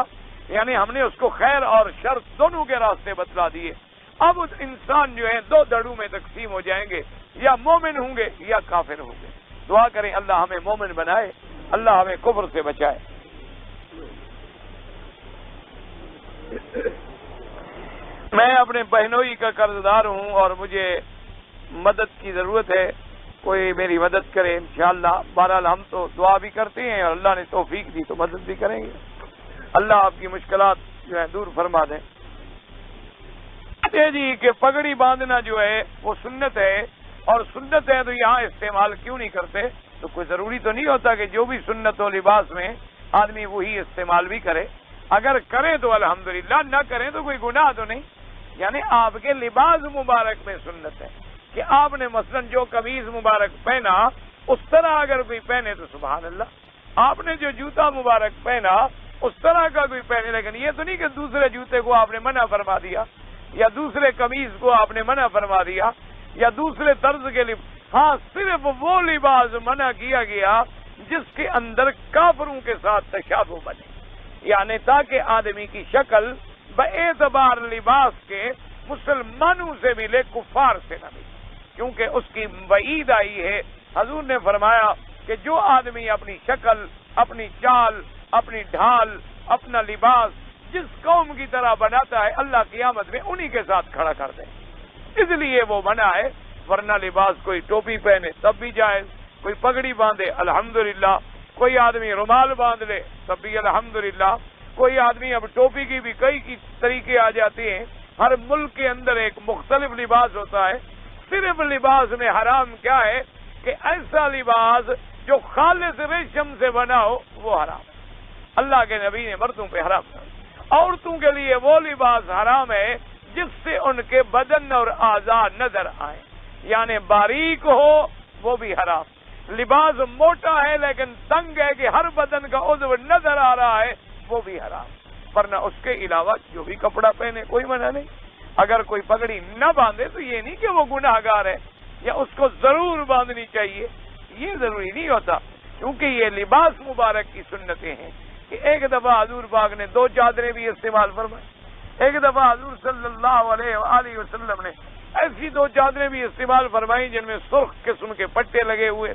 یعنی ہم نے اس کو خیر اور شر دونوں کے راستے بتلا دیے۔ اب انسان جو ہے دو دڑوں میں تقسیم ہو جائیں گے، یا مومن ہوں گے یا کافر ہوں گے۔ دعا کریں اللہ ہمیں مومن بنائے، اللہ ہمیں کفر سے بچائے۔ میں اپنے بہنوئی کا قرض دار ہوں اور مجھے مدد کی ضرورت ہے، کوئی میری مدد کرے انشاءاللہ. بہرحال ہم تو دعا بھی کرتے ہیں اور اللہ نے توفیق دی تو مدد بھی کریں گے. اللہ آپ کی مشکلات جو ہے دور فرما دیں. جی کہ پگڑی باندھنا جو ہے وہ سنت ہے، اور سنت ہے تو یہاں استعمال کیوں نہیں کرتے؟ تو کوئی ضروری تو نہیں ہوتا کہ جو بھی سنت ہو لباس میں آدمی وہی استعمال بھی کرے. اگر کریں تو الحمدللہ، نہ کریں تو کوئی گناہ تو نہیں. یعنی آپ کے لباس مبارک میں سنت ہے کہ آپ نے مثلا جو قمیض مبارک پہنا اس طرح اگر کوئی پہنے تو سبحان اللہ. آپ نے جو جوتا مبارک پہنا اس طرح کا کوئی پہنے، لیکن یہ تو نہیں کہ دوسرے جوتے کو آپ نے منع فرما دیا یا دوسرے قمیض کو آپ نے منع فرما دیا یا دوسرے طرز کے ہاں صرف وہ لباس منع کیا گیا جس کے اندر کافروں کے ساتھ تشابہ بنے، یعنی تاکہ آدمی کی شکل باعتبار لباس کے مسلمانوں سے ملے، کفار سے نہ ملے. کیونکہ اس کی وعید آئی ہے، حضور نے فرمایا کہ جو آدمی اپنی شکل، اپنی چال، اپنی ڈھال، اپنا لباس جس قوم کی طرح بناتا ہے اللہ قیامت میں انہی کے ساتھ کھڑا کر دے. اس لیے وہ منع ہے. ورنہ لباس کوئی ٹوپی پہنے تب بھی جائز، کوئی پگڑی باندھے الحمدللہ، کوئی آدمی رومال باندھ لے تب بھی الحمدللہ. کوئی آدمی اب ٹوپی کی بھی کئی طریقے آ جاتے ہیں. ہر ملک کے اندر ایک مختلف لباس ہوتا ہے. صرف لباس میں حرام کیا ہے کہ ایسا لباس جو خالص ریشم سے بنا ہو وہ حرام ہے. اللہ کے نبی نے مردوں پہ حرام کر. عورتوں کے لیے وہ لباس حرام ہے جس سے ان کے بدن اور اعضاء نظر آئیں، یعنی باریک ہو وہ بھی حرام. لباس موٹا ہے لیکن تنگ ہے کہ ہر بدن کا عضو نظر آ رہا ہے وہ بھی حرام. ورنہ اس کے علاوہ جو بھی کپڑا پہنے کوئی منع نہیں. اگر کوئی پگڑی نہ باندھے تو یہ نہیں کہ وہ گناہ گار ہے یا اس کو ضرور باندھنی چاہیے، یہ ضروری نہیں ہوتا. کیونکہ یہ لباس مبارک کی سنتیں ہیں کہ ایک دفعہ حضور پاک نے 2 چادریں بھی استعمال فرمائی. ایک دفعہ حضور صلی اللہ علیہ وآلہ وسلم نے ایسی 2 چادریں بھی استعمال فرمائی جن میں سرخ قسم کے پٹے لگے ہوئے.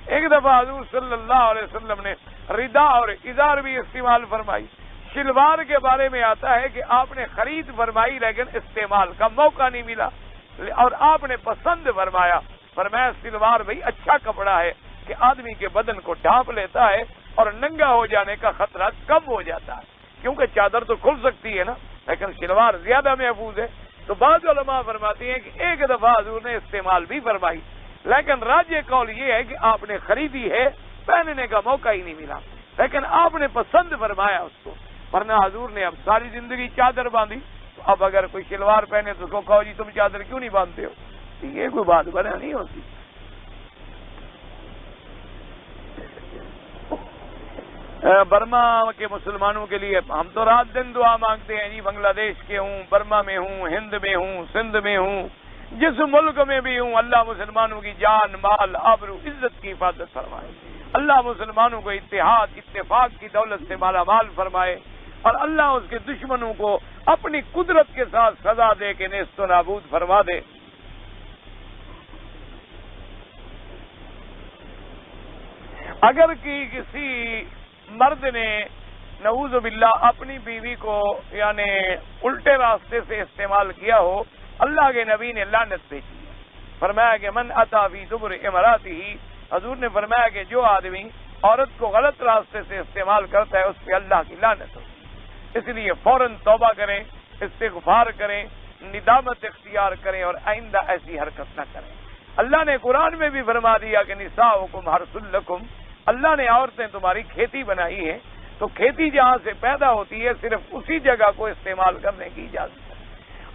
ایک دفعہ حضور صلی اللہ علیہ وسلم نے ردا اور ازار بھی استعمال فرمائی. شلوار کے بارے میں آتا ہے کہ آپ نے خرید فرمائی لیکن استعمال کا موقع نہیں ملا اور آپ نے پسند فرمایا شلوار بھائی اچھا کپڑا ہے کہ آدمی کے بدن کو ڈھانپ لیتا ہے اور ننگا ہو جانے کا خطرہ کم ہو جاتا ہے. کیونکہ چادر تو کھل سکتی ہے نا، لیکن شلوار زیادہ محفوظ ہے. تو بعض علماء فرماتے ہیں کہ ایک دفعہ حضور نے استعمال بھی فرمائی، لیکن راجح قول یہ ہے کہ آپ نے خریدی ہے، پہننے کا موقع ہی نہیں ملا، لیکن آپ نے پسند فرمایا اس کو. ورنہ حضور نے اب ساری زندگی چادر باندھی، تو اب اگر کوئی شلوار پہنے تو اس کو کہو جی تم چادر کیوں نہیں باندھتے ہو؟ یہ کوئی بات بنا نہیں ہوتی. برما کے مسلمانوں کے لیے ہم تو رات دن دعا مانگتے ہیں جی. بنگلہ دیش کے ہوں، برما میں ہوں، ہند میں ہوں، سندھ میں ہوں، جس ملک میں بھی ہوں، اللہ مسلمانوں کی جان، مال، آبرو، عزت کی حفاظت فرمائے. اللہ مسلمانوں کو اتحاد، اتفاق کی دولت سے مالا مال فرمائے، اور اللہ اس کے دشمنوں کو اپنی قدرت کے ساتھ سزا دے کے نیست و نابود فرما دے. اگر کسی مرد نے نعوذ باللہ اپنی بیوی کو یعنی الٹے راستے سے استعمال کیا ہو، اللہ کے نبی نے لعنت بھیجی ہے. فرمایا کہ من اتی فی دبر امراته، حضور نے فرمایا کہ جو آدمی عورت کو غلط راستے سے استعمال کرتا ہے اس پہ اللہ کی لعنت ہوتی ہے. اس لیے فوراً توبہ کریں، استغفار کریں، ندامت اختیار کریں اور آئندہ ایسی حرکت نہ کریں. اللہ نے قرآن میں بھی فرما دیا کہ نساؤکم حرث لکم، اللہ نے عورتیں تمہاری کھیتی بنائی ہے، تو کھیتی جہاں سے پیدا ہوتی ہے صرف اسی جگہ کو استعمال کرنے کی اجازت ہے.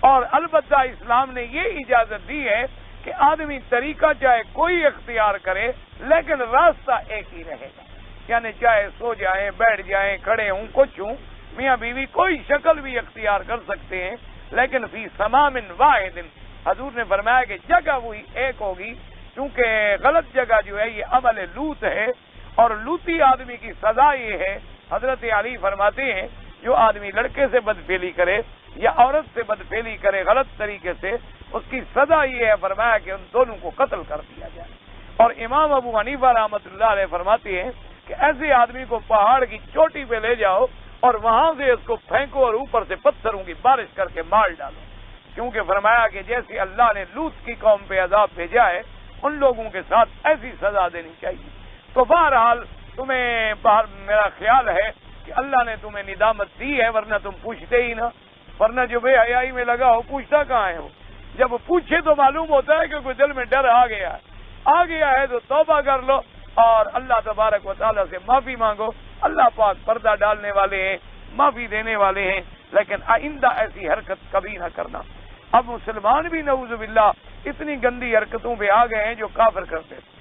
اور البتہ اسلام نے یہ اجازت دی ہے کہ آدمی طریقہ چاہے کوئی اختیار کرے لیکن راستہ ایک ہی رہے گا. یعنی چاہے سو جائیں، بیٹھ جائیں، کھڑے ہوں، کچھ ہوں، میاں بیوی کوئی شکل بھی اختیار کر سکتے ہیں، لیکن فی سمام واحد، حضور نے فرمایا کہ جگہ وہی ایک ہوگی. کیونکہ غلط جگہ جو ہے یہ عمل لوط ہے، اور لوطی آدمی کی سزا یہ ہے. حضرت علی فرماتے ہیں جو آدمی لڑکے سے بدفعلی کرے یا عورت سے بدفعلی کرے غلط طریقے سے، اس کی سزا یہ ہے فرمایا کہ ان دونوں کو قتل کر دیا جائے. اور امام ابو حنیفہ رحمۃ اللہ علیہ فرماتے ہیں کہ ایسے آدمی کو پہاڑ کی چوٹی پہ لے جاؤ اور وہاں سے اس کو پھینکو اور اوپر سے پتھروں کی بارش کر کے مار ڈالو. کیونکہ فرمایا کہ جیسے اللہ نے لوط کی قوم پہ عذاب بھیجا ہے ان لوگوں کے ساتھ ایسی سزا دینی چاہیے۔ تو بہرحال تمہیں میرا خیال ہے کہ اللہ نے تمہیں ندامت دی ہے، ورنہ تم پوچھتے ہی نہ، ورنہ جو بے حیائی میں لگا ہو پوچھتا کہاں ہے وہ؟ جب پوچھے تو معلوم ہوتا ہے کہ کوئی دل میں ڈر آ گیا ہے تو توبہ کر لو اور اللہ تبارک و تعالیٰ سے معافی مانگو۔ اللہ پاک پردہ ڈالنے والے ہیں، معافی دینے والے ہیں، لیکن آئندہ ایسی حرکت کبھی نہ کرنا۔ اب مسلمان بھی نعوذ باللہ اتنی گندی حرکتوں پہ آ گئے ہیں جو کافر کرتے تھے،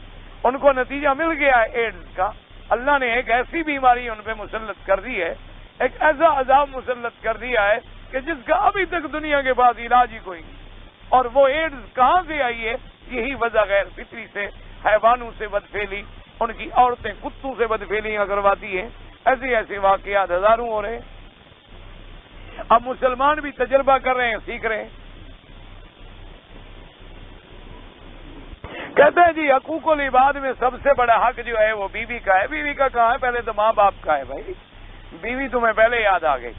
ان کو نتیجہ مل گیا ہے ایڈز کا۔ اللہ نے ایک ایسی بیماری ان پہ مسلط کر دی ہے، ایک ایسا عذاب مسلط کر دیا ہے کہ جس کا ابھی تک دنیا کے پاس علاج ہی کوئی نہیں۔ اور وہ ایڈز کہاں سے آئی ہے؟ یہی وجہ غیر فطری سے، حیوانوں سے بدفعلی، ان کی عورتیں کتوں سے بدفعلیاں کرواتی ہیں، ایسے ایسے واقعات ہزاروں ہو رہے ہیں۔ اب مسلمان بھی تجربہ کر رہے ہیں، سیکھ رہے ہیں۔ کہتے ہیں جی حقوق العباد میں سب سے بڑا حق جو ہے وہ بیوی کا ہے۔ بیوی کا کہاں ہے؟ پہلے تو ماں باپ کا ہے بھائی، بیوی تمہیں پہلے یاد آ گئی۔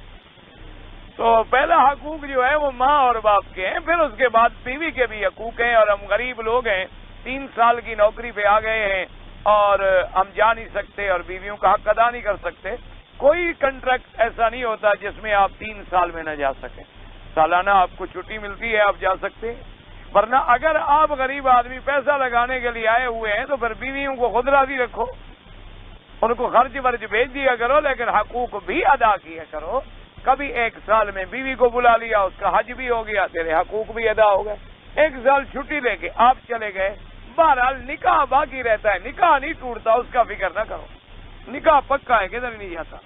تو پہلا حقوق جو ہے وہ ماں اور باپ کے ہیں، پھر اس کے بعد بیوی کے بھی حقوق ہیں۔ اور ہم غریب لوگ ہیں، 3 سال کی نوکری پہ آ گئے ہیں اور ہم جا نہیں سکتے اور بیویوں کا حق ادا نہیں کر سکتے۔ کوئی کنٹریکٹ ایسا نہیں ہوتا جس میں آپ 3 سال میں نہ جا سکیں، سالانہ آپ کو چھٹی ملتی ہے، آپ جا سکتے ہیں۔ ورنہ اگر آپ غریب آدمی پیسہ لگانے کے لیے آئے ہوئے ہیں تو پھر بیویوں کو خود راضی رکھو، ان کو خرچ ورچ بھیج دیا کرو، لیکن حقوق بھی ادا کیا کرو۔ کبھی 1 سال میں بیوی کو بلا لیا، اس کا حج بھی ہو گیا، تیرے حقوق بھی ادا ہو گئے۔ 1 سال چھٹی لے کے آپ چلے گئے، بہرحال نکاح باقی رہتا ہے، نکاح نہیں ٹوٹتا، اس کا فکر نہ کرو، نکاح پکا ہے، کدھر نہیں جاتا۔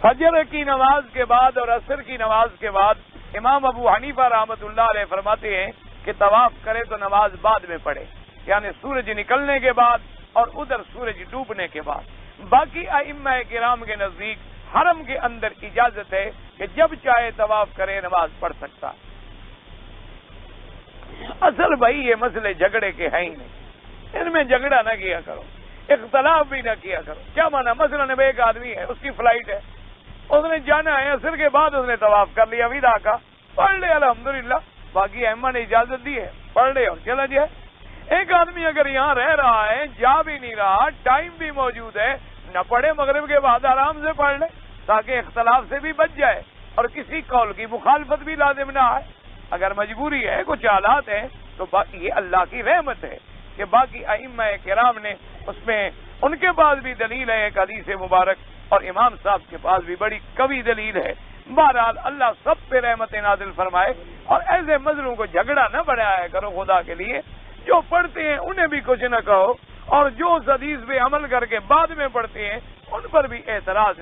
فجر کی نماز کے بعد اور عصر کی نماز کے بعد امام ابو حنیفہ رحمۃ اللہ علیہ فرماتے ہیں کہ طواف کرے تو نماز بعد میں پڑھے، یعنی سورج نکلنے کے بعد اور ادھر سورج ڈوبنے کے بعد۔ باقی ائمہ کرام کے نزدیک حرم کے اندر اجازت ہے کہ جب چاہے طواف کرے، نماز پڑھ سکتا۔ اصل بھائی یہ مسئلے جھگڑے کے ہیں ہی نہیں، ان میں جھگڑا نہ کیا کرو، اختلاف بھی نہ کیا کرو۔ کیا مانا؟ مثلا ایک آدمی ہے، اس کی فلائٹ ہے، اس نے جانا ہے، عصر کے بعد اس نے طواف کر لیا ودا کا، پڑھ لے الحمدللہ، باقی ائمہ نے اجازت دی ہے، پڑھ لے اور چلا جائے۔ ایک آدمی اگر یہاں رہ رہا ہے، جا بھی نہیں رہا، ٹائم بھی موجود ہے، نہ پڑھے، مغرب کے بعد آرام سے پڑھ لے تاکہ اختلاف سے بھی بچ جائے اور کسی قول کی مخالفت بھی لازم نہ آئے۔ اگر مجبوری ہے، کچھ حالات ہیں، تو یہ اللہ کی رحمت ہے کہ باقی ائمہ کرام نے اس میں، ان کے پاس بھی دلیل ہے ایک حدیث مبارک، اور امام صاحب کے پاس بھی بڑی قوی دلیل ہے۔ بہرحال اللہ سب پہ رحمت نازل فرمائے، اور ایسے مظلوم کو جھگڑا نہ بڑھایا کرو خدا کے لیے۔ جو پڑھتے ہیں انہیں بھی کچھ نہ کہو، اور جو اس حدیث پہ عمل کر کے بعد میں پڑھتے ہیں ان پر بھی اعتراض